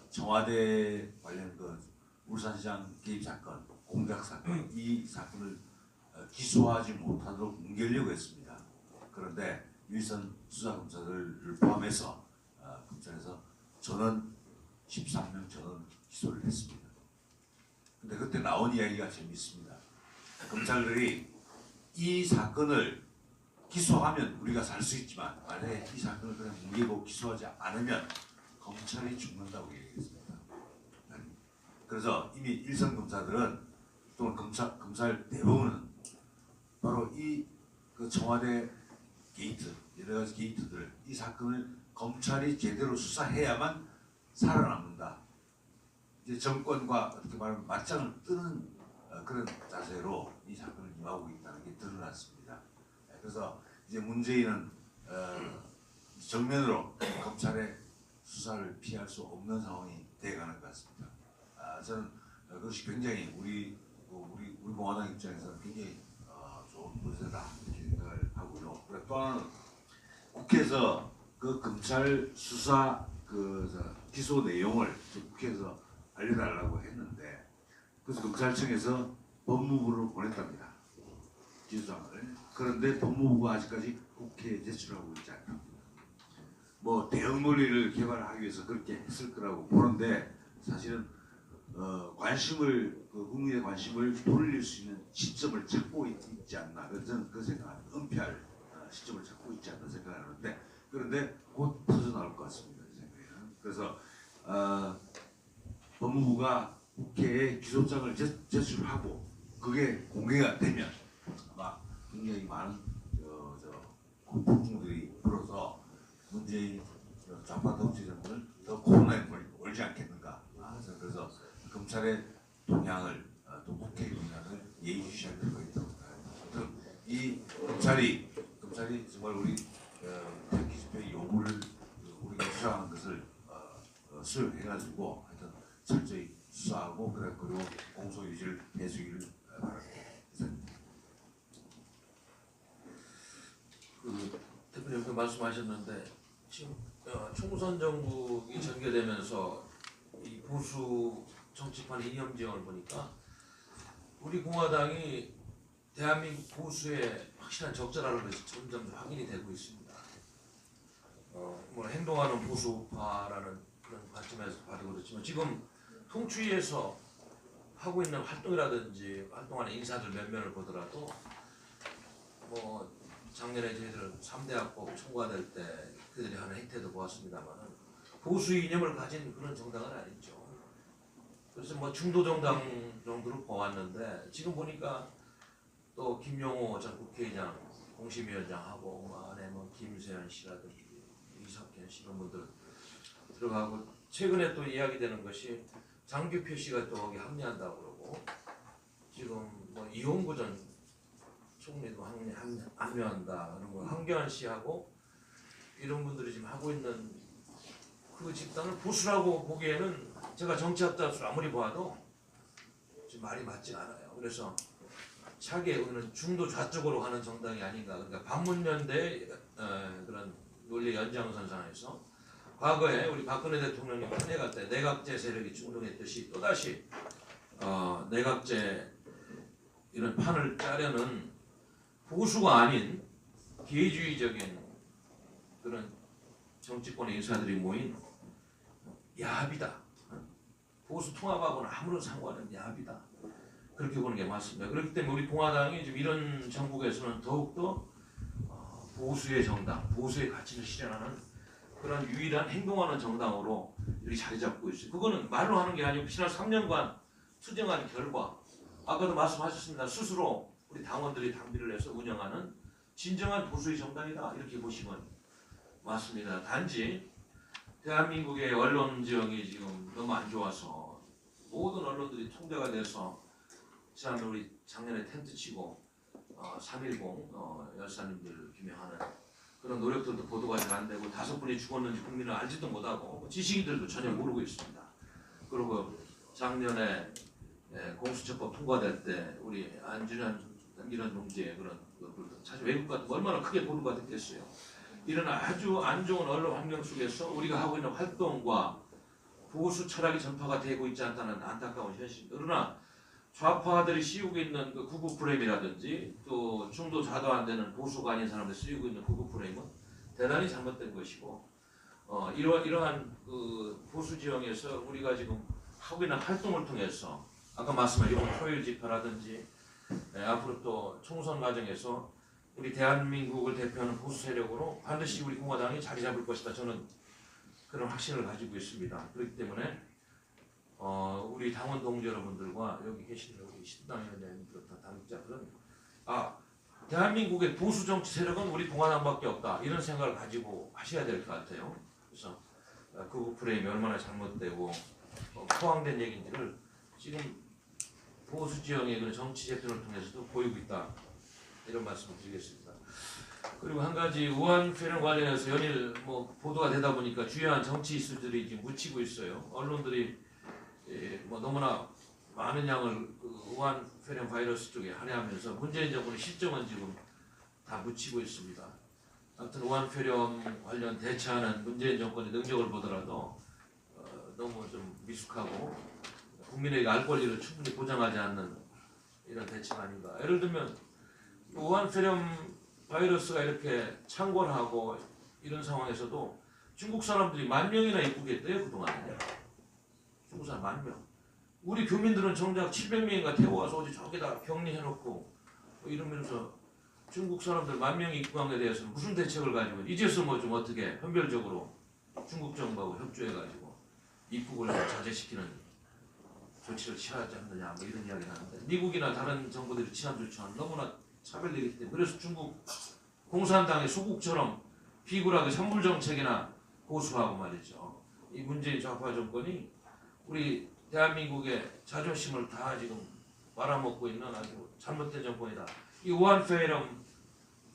청와대 관련 그 울산시장 개입 사건, 공작 사건 이 사건을 기소하지 못하도록 뭉개려고 했습니다. 그런데 일선 수사검사들을 포함해서 검찰에서 전원 13명 전원 기소를 했습니다. 근데 그때 나온 이야기가 재밌습니다. 검찰들이 이 사건을 기소하면 우리가 살 수 있지만 만약에 이 사건을 그냥 뭉개고 기소하지 않으면 검찰이 죽는다고 얘기했습니다. 그래서 이미 일선 검사들은 또는 검찰 대부분은 바로 그 청와대 게이트 여러 가지 게이트들 이 사건을 검찰이 제대로 수사해야만 살아남는다. 이제 정권과 어떻게 말하면 맞짱을 뜨는 그런 자세로 이 사건을 임하고 있다는 게 드러났습니다. 그래서 이제 문재인은 정면으로 검찰의 수사를 피할 수 없는 상황이 되어가는 것 같습니다. 저는 그것이 굉장히 우리 공화당 입장에서는 굉장히 좋은 문제다 이렇게 생각을 하고요. 그리고 또 하나는 국회에서 그 검찰 수사 기소 내용을 국회에서 알려달라고 했는데 그래서 검찰청에서 법무부로 보냈답니다. 기소장을. 그런데 법무부가 아직까지 국회에 제출하고 있지 않답니다. 뭐 대응 논리를 개발하기 위해서 그렇게 했을 거라고 보는데 사실은 국민의 관심을 돌릴 수 있는 시점을 찾고 있지 않나. 그래서 저는 그 생각합니다. 은폐할 시점을 찾고 있지 않나 생각하는데 그런데 곧 터져 나올 것 같습니다. 제 생각에는. 그래서 법무부가 국회에 기소장을 제출하고 그게 공개가 되면 아마 굉장히 많은 폭풍들이 불어서 문재인 좌파 독재 정권을 더 코로나에 몰지 않겠는가. 그래서 검찰의 동향을 또 국회의 동향을 예의주시할 필요가 있다고 생각합니다. 이 검찰이 정말 우리 태극기 집회 요구를 우리가 주장하는 것을 수용해가지고 하여튼 철저히 수사하고 그리고 공소유지를 해주기를 바랍니다. 대표님 말씀하셨는데 지금 총선 정국이 전개되면서 이 보수 정치판 이념지형을 보니까 우리 공화당이 대한민국 보수의 확실한 적자라는 것이 점점 확인이 되고 있습니다. 뭐 행동하는 보수파라는 그런 관점에서 봐도 그렇지만 지금 통추위에서 하고 있는 활동이라든지 활동하는 인사들 몇 면을 보더라도 뭐 작년에 저희들 3대 합법 청구가 될 때 그들이 하는 행태도 보았습니다만 보수 이념을 가진 그런 정당은 아니죠. 그래서 뭐 중도 정당 정도로 보았는데 지금 보니까 또 김용호 전 국회의장 공심위원장하고 뭐 안에 뭐 김세현 씨라든지 이석현 씨 이런 분들 들어가고 최근에 또 이야기되는 것이 장규표 씨가 또 거기 합류한다고 그러고 지금 뭐 이용구 전 총리도 합류한다 그런 거 황교안 씨하고 이런 분들이 지금 하고 있는 그 집단을 보수라고 보기에는 제가 정치학자로서 아무리 봐도 지금 말이 맞지 않아요. 그래서 차기에 우리는 중도 좌쪽으로 가는 정당이 아닌가. 그러니까 반문연대 그런 논리 연장선상에서 과거에 우리 박근혜 대통령이 탄핵할 때 내각제 세력이 충동했듯이 또다시 내각제 이런 판을 짜려는 보수가 아닌 기회주의적인 그런 정치권의 인사들이 모인 야합이다. 보수 통합하고는 아무런 상관없는 야합이다. 그렇게 보는 게 맞습니다. 그렇기 때문에 우리 공화당이 지금 이런 전국에서는 더욱더 보수의 정당, 보수의 가치를 실현하는 그런 유일한 행동하는 정당으로 이렇게 자리 잡고 있어요. 그거는 말로 하는 게 아니고 지난 3년간 투쟁한 결과 아까도 말씀하셨습니다. 스스로 우리 당원들이 당비를 내서 운영하는 진정한 보수의 정당이다. 이렇게 보시면 맞습니다. 단지 대한민국의 언론 지형이 지금 너무 안 좋아서 모든 언론들이 통제가 돼서 지난해 우리 작년에 텐트 치고 3.10 열사님들 기명하는 그런 노력들도 보도가 잘 안 되고 5분이 죽었는지 국민은 알지도 못하고 지식인들도 전혀 모르고 있습니다. 그리고 작년에 공수처법 통과될 때 우리 안준현 이런 문제 그런 것들도 사실 외국 같은 얼마나 크게 보도가 됐겠어요. 이런 아주 안 좋은 언론 환경 속에서 우리가 하고 있는 활동과 보수 철학이 전파가 되고 있지 않다는 안타까운 현실입니다. 그러나 좌파들이 씌우고 있는 그 구구 프레임이라든지 또 중도 좌도 안 되는 보수가 아닌 사람들이 씌우고 있는 구구 프레임은 대단히 잘못된 것이고 이러한 그 보수 지형에서 우리가 지금 하고 있는 활동을 통해서 아까 말씀하신 이번 토요일 집회라든지 앞으로 또 총선 과정에서 우리 대한민국을 대표하는 보수 세력으로 반드시 우리 공화당이 자리 잡을 것이다. 저는 그런 확신을 가지고 있습니다. 그렇기 때문에 우리 당원 동지 여러분들과 여기 계신 우리 신당의 비롯한 당직자들은 대한민국의 보수 정치 세력은 우리 공화당밖에 없다. 이런 생각을 가지고 하셔야 될 것 같아요. 그래서 그 프레임이 얼마나 잘못되고 포항된 얘기인지를 지금 보수 지형의 그런 정치 재편을 통해서도 보이고 있다. 이런 말씀을 드리겠습니다. 그리고 한 가지 우한 폐렴 관련해서 연일 뭐 보도가 되다 보니까 주요한 정치 이슈들이 지금 묻히고 있어요. 언론들이 뭐 너무나 많은 양을 그 우한 폐렴 바이러스 쪽에 할애하면서 문재인 정부의 실정은 지금 다 묻히고 있습니다. 아무튼 우한 폐렴 관련 대처하는 문재인 정권의 능력을 보더라도 너무 좀 미숙하고 국민에게 알 권리를 충분히 보장하지 않는 이런 대처가 아닌가. 예를 들면 우한 폐렴 바이러스가 이렇게 창궐하고 이런 상황에서도 중국 사람들이 10,000명이나 입국했대요 그동안에. 중국 사람 10,000명. 우리 교민들은 정작 700명인가 태워와서 어디 저기다 격리해놓고 뭐 이러면서 중국 사람들 10,000명이 입국한 것에 대해서는 무슨 대책을 가지고 이제서 뭐 좀 어떻게 선별적으로 중국 정부하고 협조해가지고 입국을 자제시키는 조치를 취하지 않느냐 뭐 이런 이야기를 하는데 미국이나 다른 정부들이 취한 조치는 너무나 차별되기 때문에 그래서 중국 공산당의 소국처럼 비굴하게 선불 정책이나 고수하고 말이죠. 이 문재인 좌파 정권이 우리 대한민국의 자존심을 다 지금 말아먹고 있는 아주 잘못된 정권이다. 이 우한 폐렴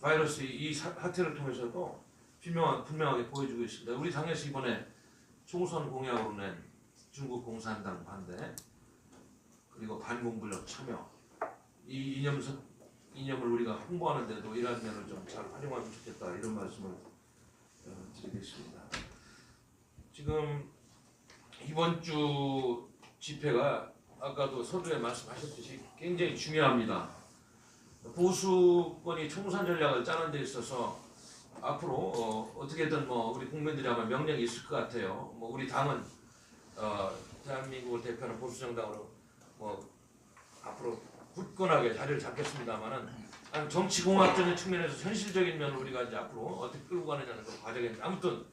바이러스 이 사태를 통해서도 분명하게 보여주고 있습니다. 우리 당에서 이번에 총선 공약으로 낸 중국 공산당 반대 그리고 반공불력 참여 이 이념을 우리가 홍보하는데도 이런 면을 좀 잘 활용하면 좋겠다 이런 말씀을 드리겠습니다. 지금 이번 주 집회가 아까도 서두에 말씀하셨듯이 굉장히 중요합니다. 보수권이 총선 전략을 짜는 데 있어서 앞으로 어떻게든 뭐 우리 국민들이 아마 명령이 있을 것 같아요. 뭐 우리 당은 대한민국을 대표하는 보수정당으로 뭐 앞으로 굳건하게 자리를 잡겠습니다만은 정치공학적인 측면에서 현실적인 면을 우리가 이제 앞으로 어떻게 끌고 가느냐는 그 과정인데 아무튼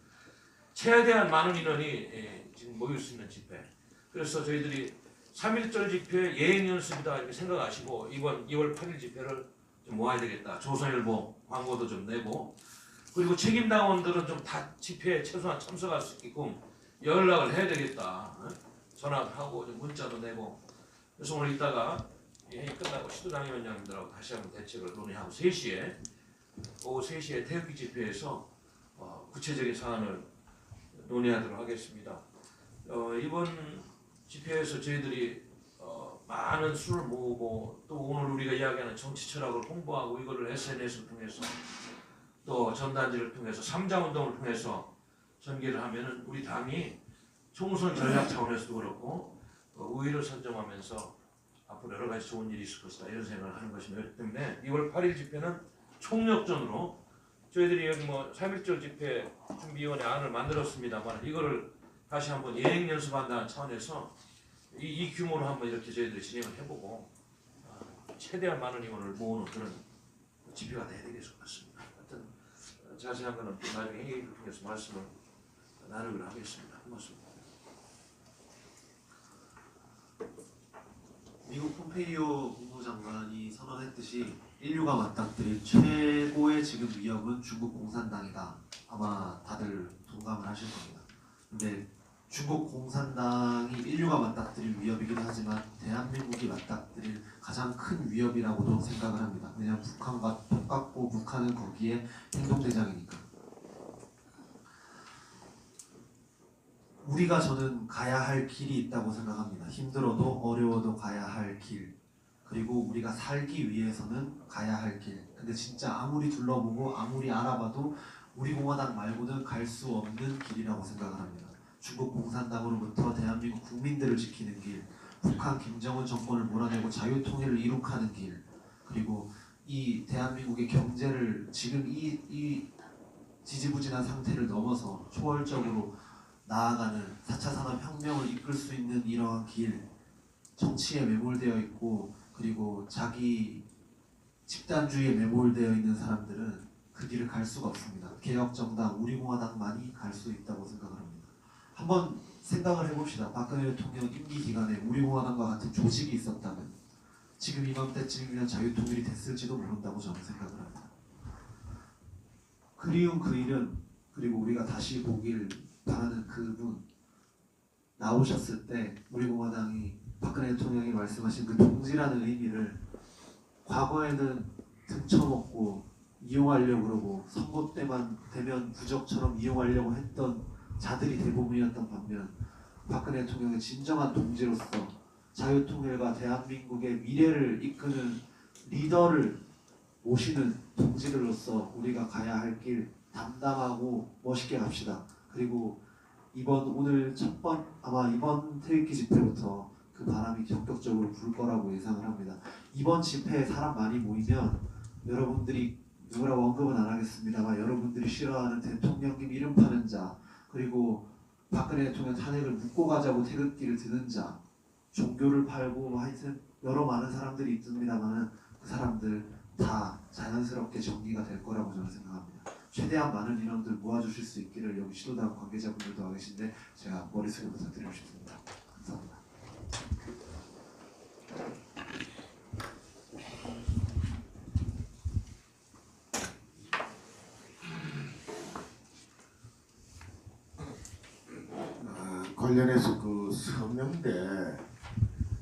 최대한 많은 인원이 지금 모일 수 있는 집회. 그래서 저희들이 3.1절 집회 예행 연습이다 이렇게 생각하시고 이번 2월 8일 집회를 좀 모아야 되겠다. 조선일보 광고도 좀 내고 그리고 책임당원들은 좀 다 집회에 최소한 참석할 수 있게끔 연락을 해야 되겠다. 전화하고 좀 문자도 내고 그래서 오늘 이따가 이 회의 끝나고 시도당위원장님들하고 다시 한번 대책을 논의하고 3시에 오후 3시에 태극기 집회에서 구체적인 사안을 논의하도록 하겠습니다. 이번 집회에서 저희들이 많은 수를 모으고 또 오늘 우리가 이야기하는 정치 철학을 홍보하고 이거를 SNS를 통해서 또 전단지를 통해서 3자운동을 통해서 전개를 하면은 우리 당이 총선 전략 차원에서도 그렇고 우위를 선점하면서 앞으로 여러 가지 좋은 일이 있을 것이다 이런 생각을 하는 것이기 때문에 2월 8일 집회는 총력전으로 저희들이 여기 뭐 3.1절 집회 준비위원회 안을 만들었습니다만 이거를 다시 한번 예행 연습한다는 차원에서 이 규모로 한번 이렇게 저희들이 진행을 해보고 최대한 많은 인원을 모으는 그런 집회가 돼야 되겠을 것 같습니다. 하여튼 자세한 거는 나중에 회의를 통해서 말씀을 나누기로 하겠습니다. 고맙습니다. 미국 폼페이오 국무장관이 선언했듯이 인류가 맞닥뜨릴 최고의 지금 위협은 중국 공산당이다. 아마 다들 동감을 하실 겁니다. 근데 중국 공산당이 인류가 맞닥뜨릴 위협이긴 하지만 대한민국이 맞닥뜨릴 가장 큰 위협이라고도 생각을 합니다. 왜냐하면 북한과 똑같고 북한은 거기에 행동대장이니까. 우리가 저는 가야 할 길이 있다고 생각합니다. 힘들어도 어려워도 가야 할 길. 그리고 우리가 살기 위해서는 가야 할 길. 근데 진짜 아무리 둘러보고 아무리 알아봐도 우리 공화당 말고는 갈 수 없는 길이라고 생각을 합니다. 중국 공산당으로부터 대한민국 국민들을 지키는 길, 북한 김정은 정권을 몰아내고 자유통일을 이룩하는 길, 그리고 이 대한민국의 경제를 지금 이 지지부진한 상태를 넘어서 초월적으로 나아가는 4차 산업혁명을 이끌 수 있는 이러한 길, 정치에 매몰되어 있고 그리고 자기 집단주의에 매몰되어 있는 사람들은 그 길을 갈 수가 없습니다. 개혁정당, 우리공화당만이 갈 수 있다고 생각을 합니다. 한번 생각을 해봅시다. 박근혜 대통령 임기 기간에 우리공화당과 같은 조직이 있었다면 지금 이맘때쯤이면 자유통일이 됐을지도 모른다고 저는 생각을 합니다. 그리운 그 일은 그리고 우리가 다시 보길 바라는 그분 나오셨을 때 우리공화당이 박근혜 대통령이 말씀하신 그 동지라는 의미를 과거에는 등쳐먹고 이용하려고 그러고 선거 때만 되면 부적처럼 이용하려고 했던 자들이 대부분이었던 반면 박근혜 대통령의 진정한 동지로서 자유통일과 대한민국의 미래를 이끄는 리더를 모시는 동지들로서 우리가 가야 할 길 담담하고 멋있게 갑시다. 그리고 오늘 아마 이번 태극기 집회부터 그 바람이 전격적으로 불 거라고 예상을 합니다. 이번 집회에 사람 많이 모이면 여러분들이 누구라고 언급은 안 하겠습니다만 여러분들이 싫어하는 대통령님 이름 파는 자 그리고 박근혜 대통령 탄핵을 묻고 가자고 태극기를 드는 자 종교를 팔고 하여튼 여러 많은 사람들이 있습니다만 그 사람들 다 자연스럽게 정리가 될 거라고 저는 생각합니다. 최대한 많은 인원들 모아주실 수 있기를 여기 시도당 관계자분들도 와 계신데 제가 머릿속에 부탁드리고 싶습니다. 감사합니다. 관련해서 그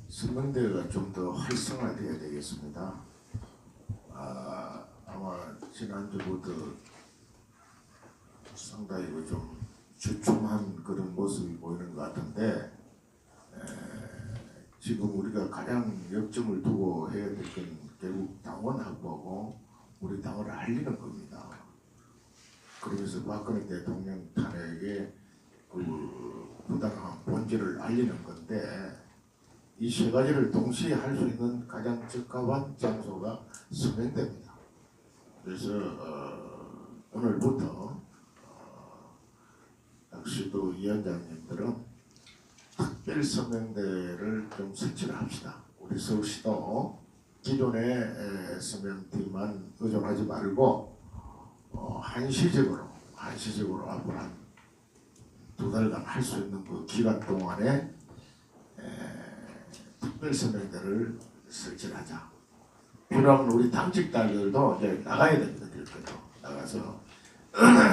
서명대가 좀 더 활성화돼야 되겠습니다. 아마 지난주부터 상당히 좀 주춤한 그런 모습이 보이는 것 같은데 지금 우리가 가장 역점을 두고 해야 될 건 결국 당원 확보고 우리 당을 알리는 겁니다. 그러면서 박근혜 대통령 탄핵의 그 부당한 본질 의지를 알리는 건데 이 세 가지를 동시에 할 수 있는 가장 적합한 장소가 서명대입니다. 그래서 오늘부터 역시도 위원장님들은 특별 서명대를 좀 설치를 합시다. 우리 서울시도 기존의 서명팀만 의존하지 말고 한시적으로 앞으로 한 2달간 할 수 있는 그 기간 동안에 특별 서명대를 설치하자. 필요하면 우리 당직자들도 이제 나가야 됩니다. 나가서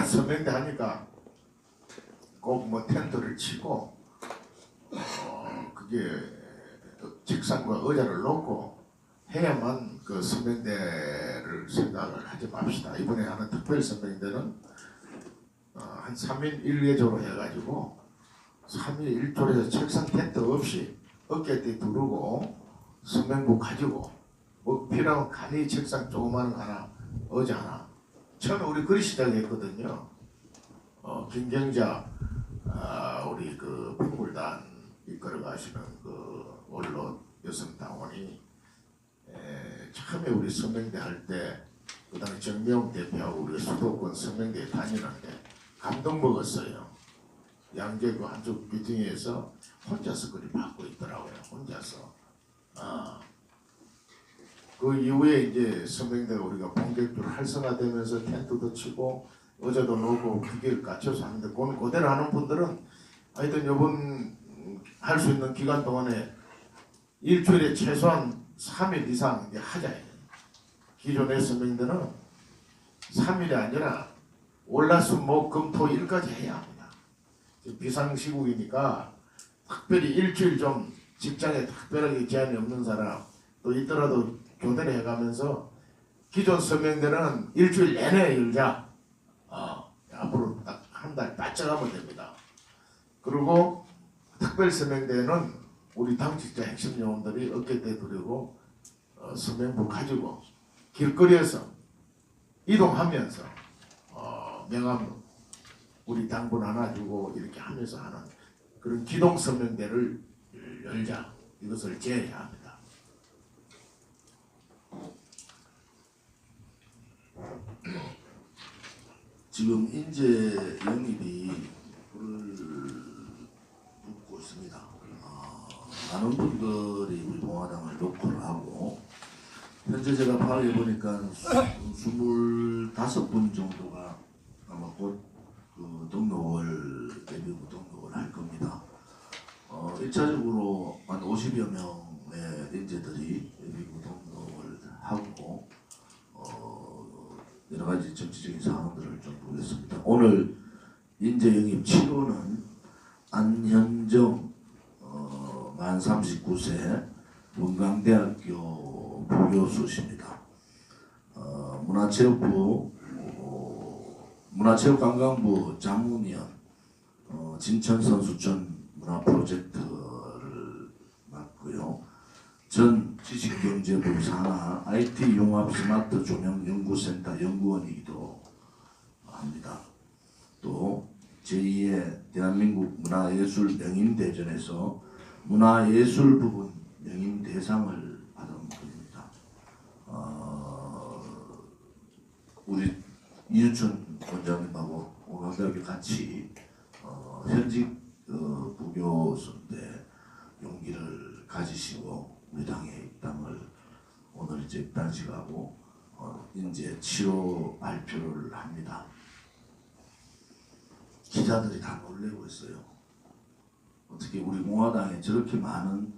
서명대 하니까 꼭 뭐 텐트를 치고 그게 책상과 의자를 놓고 해야만 그 서명대를 생각을 하지 맙시다. 이번에 하는 특별 서명대는 한 3일 1개조로 해가지고 3일 1조에서 책상 텐트 없이 어깨에 두르고 서명부 가지고 뭐 필요하면 간이 책상 조그마한 거 하나 의자 하나 처음에 우리 그리 시작했거든요. 김경자 우리 그 백물단 이끌어가시는 그 원로 여성당원이 처음에 우리 서명대 할 때 그다음에 정명 대표하고 우리 수도권 서명대 다니는데 감동 먹었어요. 양재 그 한쪽 미팅에서 혼자서 그리 받고 있더라고요. 혼자서. 그 이후에 이제 서명대가 우리가 본격적으로 활성화되면서 텐트도 치고 의자도 놓고 기계를 갖춰서 하는데 그건 그대로 하는 분들은 하여튼 이번 할 수 있는 기간 동안에 일주일에 최소한 3일 이상 이제 하자. 기존의 서명대는 3일이 아니라 월화수목금토일까지 해야 합니다. 지금 비상시국이니까 특별히 일주일 좀 직장에 특별하게 제한이 없는 사람 또 있더라도 교대를 해가면서 기존 서명대는 일주일 내내 열자. 앞으로 딱 한 달 바짝 하면 됩니다. 그리고 특별 서명대는 우리 당직자 핵심 요원들이 어깨에 두르고 서명부 가지고 길거리에서 이동하면서 명함 우리 당분 하나 주고 이렇게 하면서 하는 그런 기동 서명대를 열자. 이것을 제해야 합니다. 지금 인재 영입이 불을 붙고 있습니다. 많은 분들이 우리 공화당을 녹화를 하고 현재 제가 파악해 보니까 25분 정도가 아마 곧 그 등록을 예비군 등록을 할 겁니다. 1차적으로 한 50여 명의 인재들이 예비군 등록을 하고 여러 가지 정치적인 사항들을 좀 보겠습니다. 오늘 인재 영입 7호는 안현정 만 39세 원광대학교 부교수십니다. 문화체육관광부 자문위원 진천선수촌 문화프로젝트를 맡고요. 전 지식경제부 산하 IT융합스마트조명연구센터 연구원이기도 합니다. 또 제2의 대한민국 문화예술 명인대전에서 문화예술 부분 명인대상을 받은 분입니다. 우리 이준천 원장님하고 원광대학교 같이 현직 부교수인데 용기를 가지시고 우리 당에 입당을 오늘 이제 입단식하고 이제 7호 발표를 합니다. 기자들이 다 놀래고 있어요. 어떻게 우리 공화당에 저렇게 많은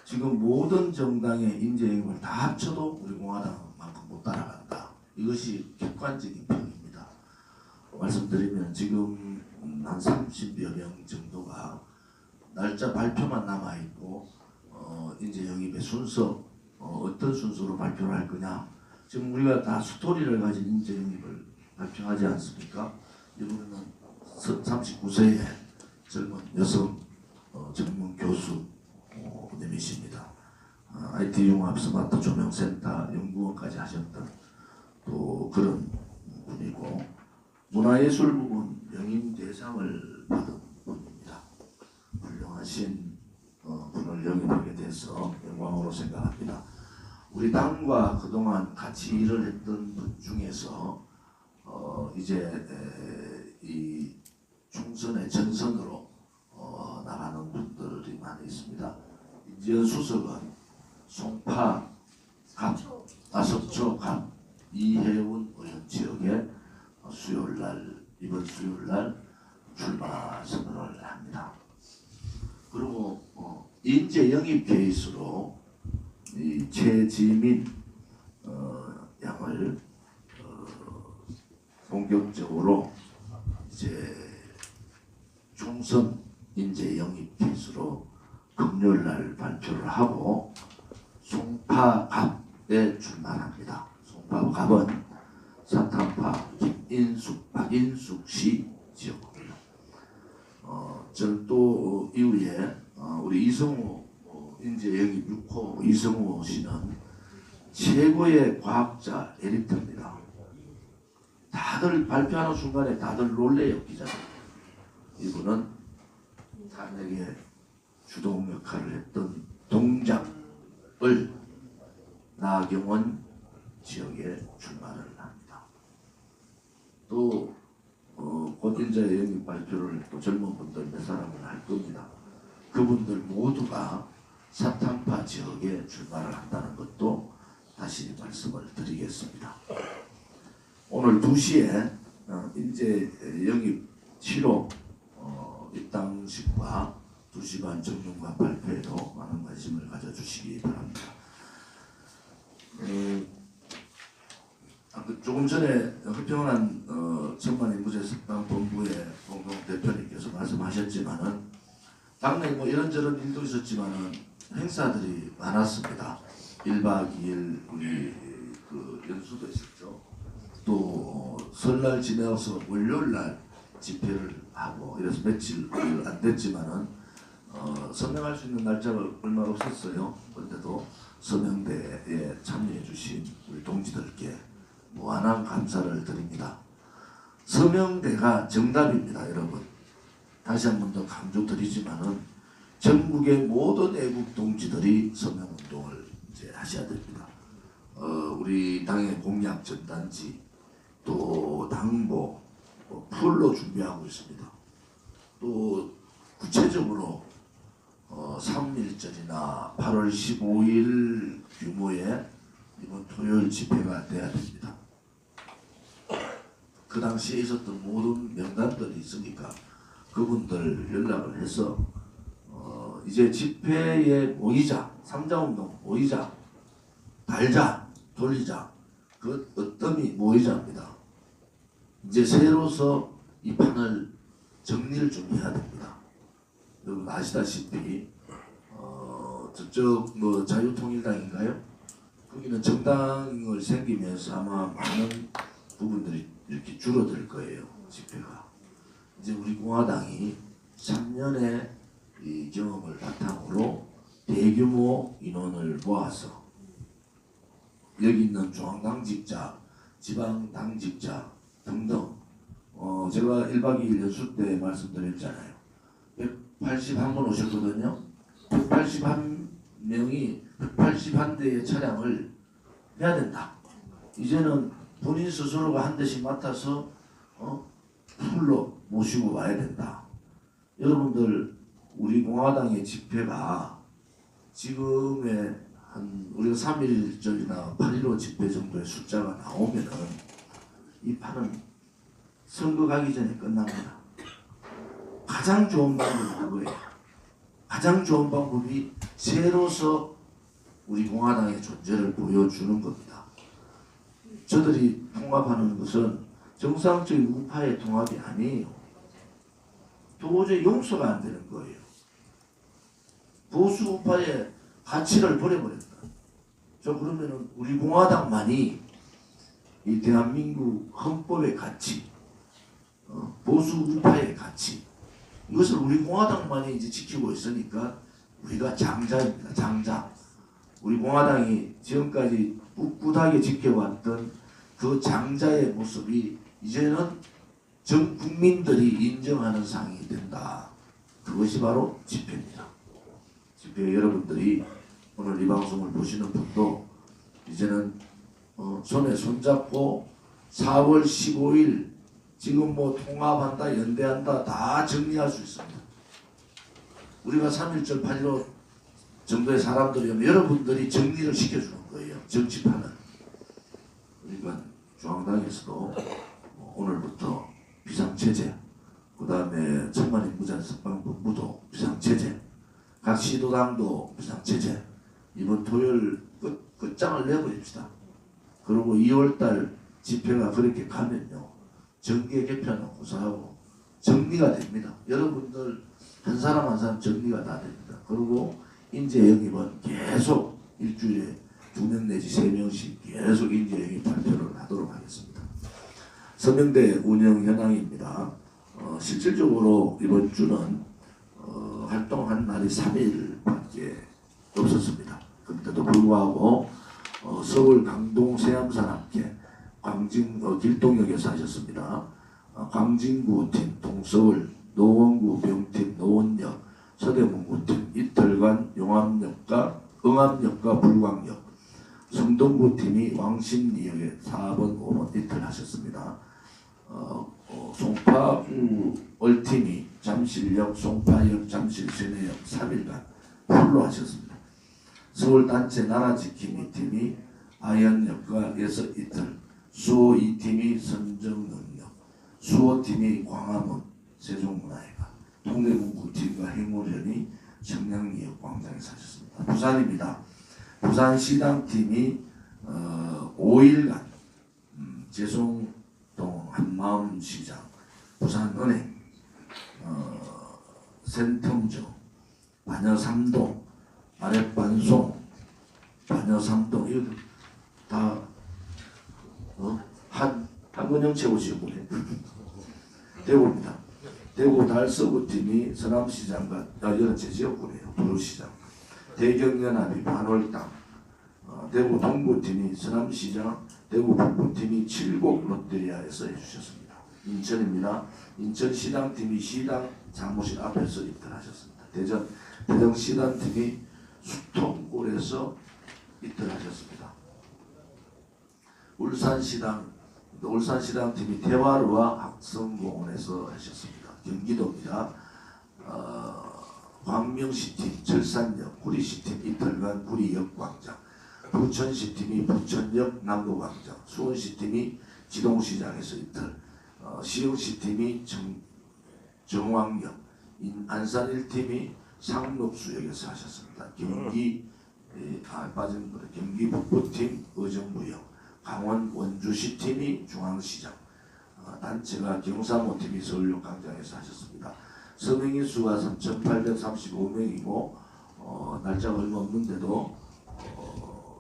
지금 모든 정당의 인재임을 다 합쳐도 우리 공화당만큼 못 따라간다. 이것이 객관적인 평입니다. 말씀드리면 지금 한 30여 명 정도가 날짜 발표만 남아있고 인재 영입의 순서 어떤 순서로 발표를 할 거냐. 지금 우리가 다 스토리를 가진 인재 영입을 발표하지 않습니까? 이번에는 39세의 젊은 여성 전문 교수님이십니다. IT융합스마트조명센터 연구원까지 하셨던 또 그런 분이고 문화예술 부분 명인대상을 받은 분입니다. 훌륭하신 하신 분을 영입하게 돼서 영광으로 생각합니다. 우리 당과 그동안 같이 일을 했던 분 중에서 이제 이 총선의 전선으로 나가는 분들이 많이 있습니다. 이재현 수석은 송파 석초 갑 이혜훈 의원 지역에 이번 수요일날 출마 선언을 합니다. 그리고 인재 영입 케이스로 이 최지민 양을 본격적으로 이제 총선 인재 영입 케이스로 금요일날 발표를 하고 송파갑에 출마합니다. 송파갑은 사탄파 박인숙 씨 지역입니다. 저는 또 이후에 우리 이성우 인재 영입 6호 이성우 씨는 최고의 과학자 엘리트입니다. 다들 발표하는 순간에 다들 놀래요, 기자들. 이분은 탄핵의 주동 역할을 했던 동작을 나경원 지역에 출마를 합니다. 또 곧 인재 영입 발표를 또 젊은 분들 몇 사람을 할 겁니다. 그분들 모두가 사탄파 지역에 출마를 한다는 것도 다시 말씀을 드리겠습니다. 오늘 2시에 인재 영입 7호 입당식과 2시 반 정론관 발표에도 많은 관심을 가져주시기 바랍니다. 조금 전에 허평한 천만인구제석방본부의 공동대표님께서 말씀하셨지만은 당내 뭐 이런저런 일도 있었지만은 행사들이 많았습니다. 1박 2일 우리 그 연수도 있었죠. 또 설날 지내서 월요일날 집회를 하고 이래서 며칠 안 됐지만은 서명할 수 있는 날짜가 얼마 없었어요. 그런데도 서명대에 참여해 주신 우리 동지들께 무한한 감사를 드립니다. 서명대가 정답입니다, 여러분. 다시 한 번 더 강조드리지만은 전국의 모든 애국 동지들이 서명운동을 이제 하셔야 됩니다. 우리 당의 공약 전단지 또 당보 풀로 준비하고 있습니다. 또 구체적으로 3.1절이나 8월 15일 규모의 이번 토요일 집회가 돼야 됩니다. 그 당시에 있었던 모든 명단들이 있으니까 그분들 연락을 해서 이제 집회에 모이자, 3자운동 모이자, 달자, 돌리자, 그 어떤이 모이자입니다. 이제 새로서 이 판을 정리를 좀 해야 됩니다. 여러분 아시다시피 저쪽 뭐 자유통일당인가요? 거기는 정당을 생기면서 아마 많은 부분들이 이렇게 줄어들 거예요. 집회가. 이제 우리 공화당이 3년의 이 경험을 바탕으로 대규모 인원을 모아서 여기 있는 중앙당직자, 지방당직자 등등 제가 1박 2일 연수 때 말씀드렸잖아요. 181분 오셨거든요. 181명이 181대의 차량을 해야 된다. 이제는 본인 스스로가 한 대씩 맡아서 풀로 모시고 와야 된다. 여러분들 우리 공화당의 집회가 지금의 한 우리가 3.1절이나 8.15 집회 정도의 숫자가 나오면은 이 판은 선거 가기 전에 끝납니다. 가장 좋은 방법은 그거예요. 가장 좋은 방법이 새로서 우리 공화당의 존재를 보여주는 겁니다. 저들이 통합하는 것은 정상적인 우파의 통합이 아니에요. 도저히 용서가 안 되는 거예요. 보수 우파의 가치를 버려버렸다. 저 그러면은 우리 공화당만이 이 대한민국 헌법의 가치, 보수 우파의 가치, 이것을 우리 공화당만이 이제 지키고 있으니까 우리가 장자입니다. 장자. 우리 공화당이 지금까지 꿋꿋하게 지켜왔던 그 장자의 모습이 이제는 전 국민들이 인정하는 상이 된다. 그것이 바로 집회입니다. 집회 여러분들이 오늘 이 방송을 보시는 분도 이제는 손에 손잡고 4월 15일 지금 뭐 통합한다, 연대한다 다 정리할 수 있습니다. 우리가 3.1절 8.15 정도의 사람들이 오면 여러분들이 정리를 시켜주는 거예요. 정치판은. 그러니까 중앙당에서도 오늘부터 비상체제, 그 다음에 천만인 무자습방본부도 비상체제, 각 시도당도 비상체제, 이번 토요일 끝장을 내버립시다. 그리고 2월달 집회가 그렇게 가면요, 정계 개편은 고사하고 정리가 됩니다. 여러분들 한 사람 한 사람 정리가 다 됩니다. 그리고 인재 영입은 계속 일주일에 2명 내지 3명씩 계속 인재 영입 발표를 하도록 하겠습니다. 서명대 운영 현황입니다. 실질적으로 이번 주는 활동한 날이 3일밖에 없었습니다. 그런데도 불구하고 서울 강동 세암산업회 길동역에서 하셨습니다. 광진구팀, 동서울, 노원구 병팀, 노원역, 서대문구팀 이틀간 용암역과 응암역과 불광역, 성동구팀이 왕십리역에 4번, 5번 이틀 하셨습니다. 송파구 얼팀이 잠실역, 송파역, 잠실 세내역 3일간 풀로 하셨습니다. 서울단체 나라지킴이 팀이 아현역과 에서 이틀, 수호 2팀이 선정능력, 수호팀이 광화문, 세종문화회관, 동대문구팀과 행오련이 청량리역 광장에서 하셨습니다. 부산입니다. 부산시당팀이 5일간 재송동 한마음시장, 부산은행, 센텀점, 반여삼동, 아랫반송, 반여삼동 이거 다 한근영 최고지역구네. 대구입니다. 대구 달서구팀이 서남시장과 연체 지역구네요. 도로시장. 대경연합이 반월당, 대구 동구팀이 서남시장, 대구 북부팀이 칠곡 롯데리아에서 해주셨습니다. 인천입니다. 인천시당팀이 시당 사무실 앞에서 입단하셨습니다. 대전시당팀이 수통골에서 입단하셨습니다. 울산시당팀이 대화루와 학성공원에서 하셨습니다. 경기도입니다. 광명시팀 철산역, 구리시팀 이틀간 구리역광장, 부천시팀이 부천역 남부광장, 수원시팀이 지동시장에서 이틀, 시흥시팀이 정왕역, 안산 1팀이 상록수역에서 하셨습니다. 경기 북부팀 의정부역, 강원 원주시팀이 중앙시장, 단체가 경사모팀이 서울역 광장에서 하셨습니다. 서명인 수가 3,835명이고 날짜가 얼마 없는데도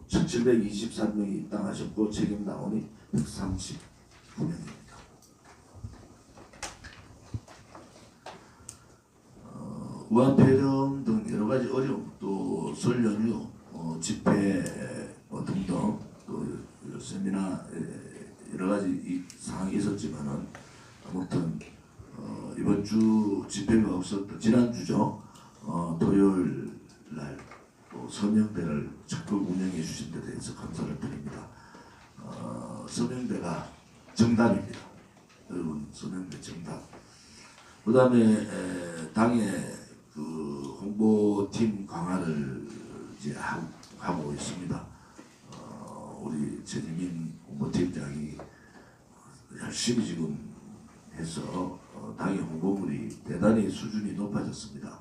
1,723명이 입당하셨고 책임당원이 139명입니다. 우한폐렴 등 여러가지 어려움, 또 설 연휴, 집회 등등 또 세미나 여러가지 상황이 있었지만은 아무튼 이번 주 집회가 없었던 지난주죠. 토요일 날 서명대를 적극 운영해 주신 데 대해서 감사를 드립니다. 서명대가 정답입니다. 여러분 서명대 정답. 그 다음에 당의 그 홍보팀 강화를 이제 하고 있습니다. 우리 최재민 홍보팀장이 열심히 지금 해서 당의 홍보물이 대단히 수준이 높아졌습니다.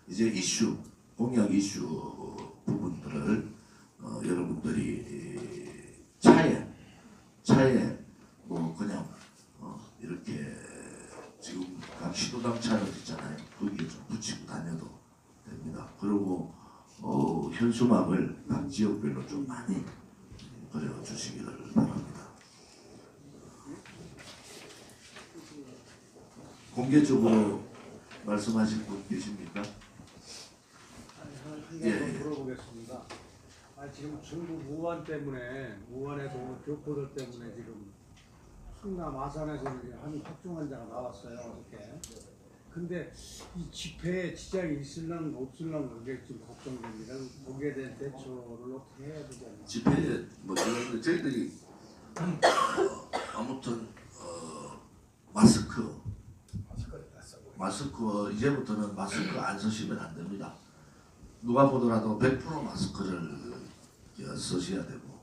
이제 이슈, 공약 이슈 부분들을 여러분들이 차에 뭐 그냥 이렇게 지금 각 시도당 차를 있잖아요. 거기에 좀 붙이고 다녀도 됩니다. 그리고 현수막을 각 지역별로 좀 많이 그려주시기를 바랍니다. 공개적으로 말씀하실 분 계십니까? 한번 물어보겠습니다. 지금 중국 우한에서 교포들 때문에 지금 충남 아산에서 한 확중 환자가 나왔어요. 어저께. 근데 이 집회에 지장이 있을랑 없을랑 그게 좀 걱정됩니다. 거기에 대한 대처를 어떻게 해야 되지 않나. 집회에 뭐 이런 저희들이 아무튼 마스크 이제부터는 마스크 안 쓰시면 안 됩니다. 누가 보더라도 100% 마스크를 쓰셔야 되고,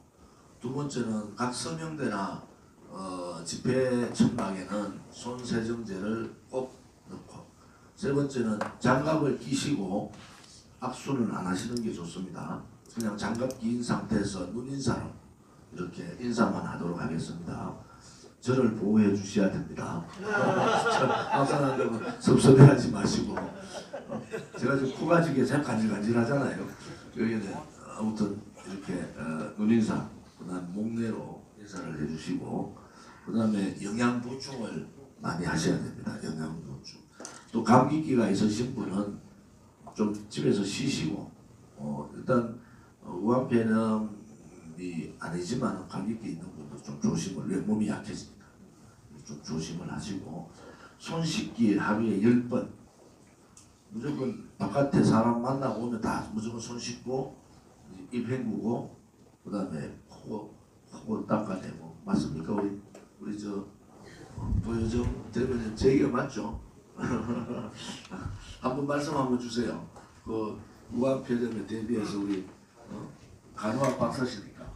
두 번째는 각 서명대나 집회 천막에는 손 세정제를 꼭 넣고, 세 번째는 장갑을 끼시고 악수는 안 하시는 게 좋습니다. 그냥 장갑 끼인 상태에서 눈인사로 이렇게 인사만 하도록 하겠습니다. 저를 보호해 주셔야 됩니다. 항상 섭섭해하지 마시고, 제가 지금 코가 지게 참 간질간질하잖아요. 여기는 아무튼 이렇게 눈인사, 그다음 목례로 인사를 해주시고, 그다음에 영양 보충을 많이 하셔야 됩니다. 영양 보충. 또 감기기가 있으신 분은 좀 집에서 쉬시고, 일단 우한폐렴이 아니지만 감기기 있는 분도 좀 조심을, 왜 몸이 약해지니까 좀 조심을 하시고, 손 씻기 하루에 10번 무조건 바깥에 사람 만나고 오면 다 무조건 손 씻고 입 헹구고 그다음에 코 닦아내고. 맞습니까? 우리 저 도여정 대변인 제 얘기가 맞죠? 한번 말씀 한번 주세요. 그 우한폐렴에 대비해서 우리 간호학 박사시니까.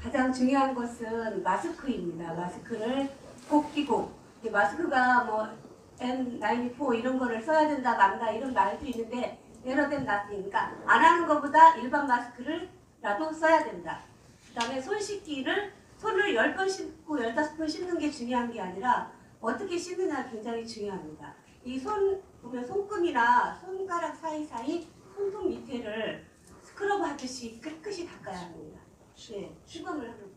가장 중요한 것은 마스크입니다. 마스크를 꼭 끼고, 마스크가 뭐 N94 이런 거를 써야 된다 만다 이런 말도 있는데 better than nothing. 그러니까 안 하는 것보다 일반 마스크를라도 써야 된다. 그 다음에 손 씻기를 손을 10번 씻고 15번 씻는 게 중요한 게 아니라 어떻게 씻느냐 굉장히 중요합니다. 이 손 보면 손금이나 손가락 사이사이 손톱 밑에를 스크러브 하듯이 깨끗이 닦아야 합니다. 네, 시범을 한번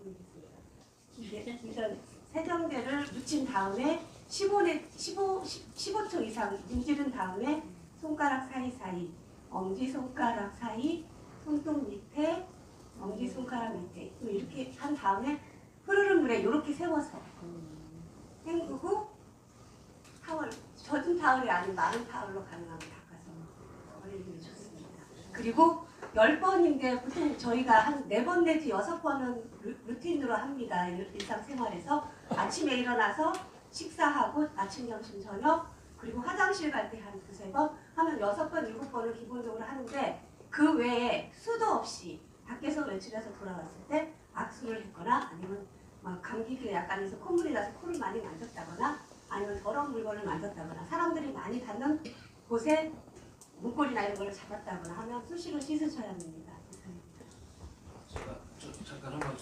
보여주겠습니다. 일단 세정제를 묻힌 다음에 15초 이상 문지른 다음에 손가락 사이사이, 엄지손가락 사이, 손톱 밑에, 엄지손가락 밑에 또 이렇게 한 다음에 흐르는 물에 이렇게 세워서 헹구고, 타월, 젖은 타월이 아닌 마른 타월로 가능하면 닦아서 버리는 게 좋습니다. 그리고 10번인데 보통 저희가 한 4번 내지 6번은 루틴으로 합니다. 일상생활에서 아침에 일어나서 식사하고 아침, 점심, 저녁, 그리고 화장실 갈 때 한 2-3번 하면 6번, 7번을 기본적으로 하는데, 그 외에 수도 없이 밖에서 외출해서 돌아왔을 때 악수를 했거나 아니면 막 감기가 약간 해서 콧물이 나서 코를 많이 만졌다거나 아니면 더러운 물건을 만졌다거나 사람들이 많이 닿는 곳에 문고리나 이런 걸 잡았다거나 하면 수시로 씻으셔야 합니다. 제가 잠깐 한번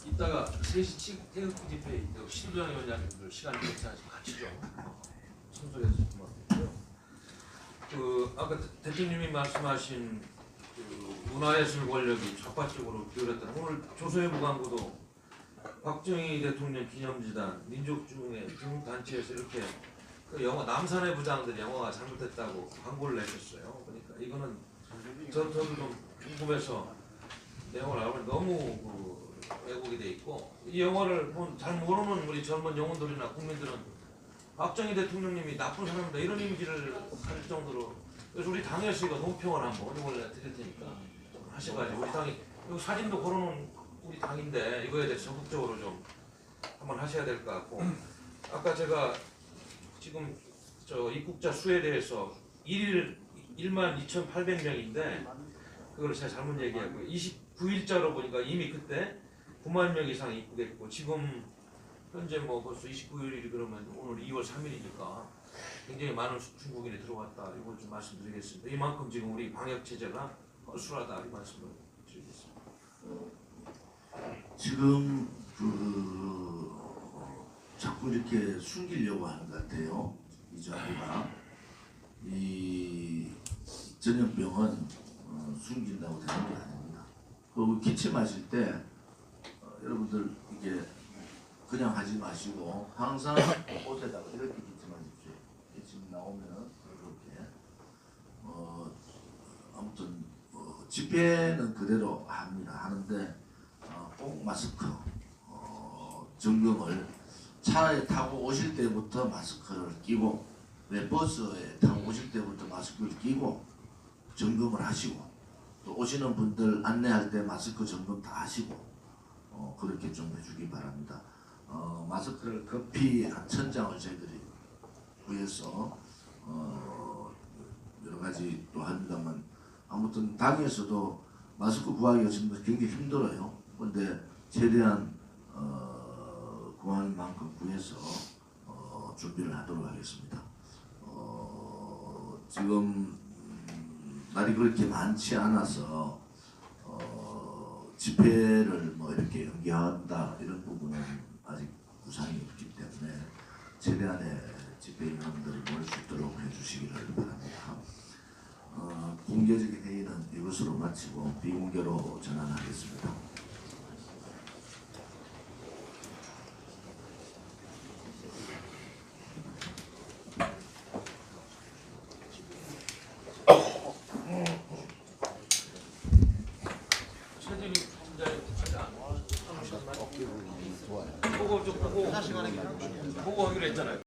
이따가 3시 태극기 집회 있다고 신부장 위원장님들 시간 괜찮으시면 같이 좀 참석해서 고맙고요. 그 아까 대통령님이 말씀하신 그 문화예술 권력이 적극적으로 기울었다는, 오늘 조소의 무광고도 박정희 대통령 기념재단 민족중흥회 등 단체에서 이렇게 그 영화 남산의 부장들 영화가 잘못됐다고 광고를 내셨어요. 그러니까 이거는 저도 좀 궁금해서 내용을 알아보니 너무 그 왜곡이 돼 있고, 이 영화를 잘 모르는 우리 젊은 영혼들이나 국민들은 박정희 대통령님이 나쁜 사람이다 이런 이미지를 가질 정도로, 그래서 우리 당에서 이거 논평을 한번 오늘 드릴 테니까 좀 하셔가지고, 우리 당이 이 사진도 걸어놓은 우리 당인데 이거에 대해서 적극적으로 좀 한번 하셔야 될 것 같고, 아까 제가 지금 저 입국자 수에 대해서 12,800명인데 그걸 제가 잘못 얘기하고 29일자로 보니까 이미 그때 9만 명 이상 입국했고, 지금 현재 뭐 벌써 29일이 그러면 오늘 2월 3일이니까 굉장히 많은 중국인이 들어왔다, 이걸 좀 말씀드리겠습니다. 이만큼 지금 우리 방역 체제가 허술하다 이 말씀을 드리겠습니다. 지금 자꾸 이렇게 숨기려고 하는 것 같아요. 이 정부가. 이 전염병은 숨긴다고 되는 게 아닙니다. 그리고 기침하실 때 여러분들 이게 그냥 하지 마시고 항상 옷에다가 이렇게 기침하십시오. 기침 나오면 이렇게. 아무튼 집회는 그대로 합니다. 하는데 꼭 마스크 점검을 차에 타고 오실 때부터 마스크를 끼고 왜 버스에 타고 오실 때부터 마스크를 끼고 점검을 하시고 또 오시는 분들 안내할 때 마스크 점검 다 하시고 그렇게 좀 해주기 바랍니다. 마스크를 급히 한 1000장을 저희들이 구해서 여러 가지 또 합니다만 아무튼 당에서도 마스크 구하기가 지금 굉장히 힘들어요. 그런데 최대한 구하는 만큼 구해서 준비를 하도록 하겠습니다. 지금 날이 그렇게 많지 않아서 집회를 뭐 이렇게 연기한다 이런 부분은 아직 구상이 없기 때문에 최대한의 집회 인원들을 모일 수 있도록 해주시기를 바랍니다. 공개적인 회의는 이것으로 마치고 비공개로 전환하겠습니다. 최진희 팀장님 보고 좀 보고 하기로 했잖아요.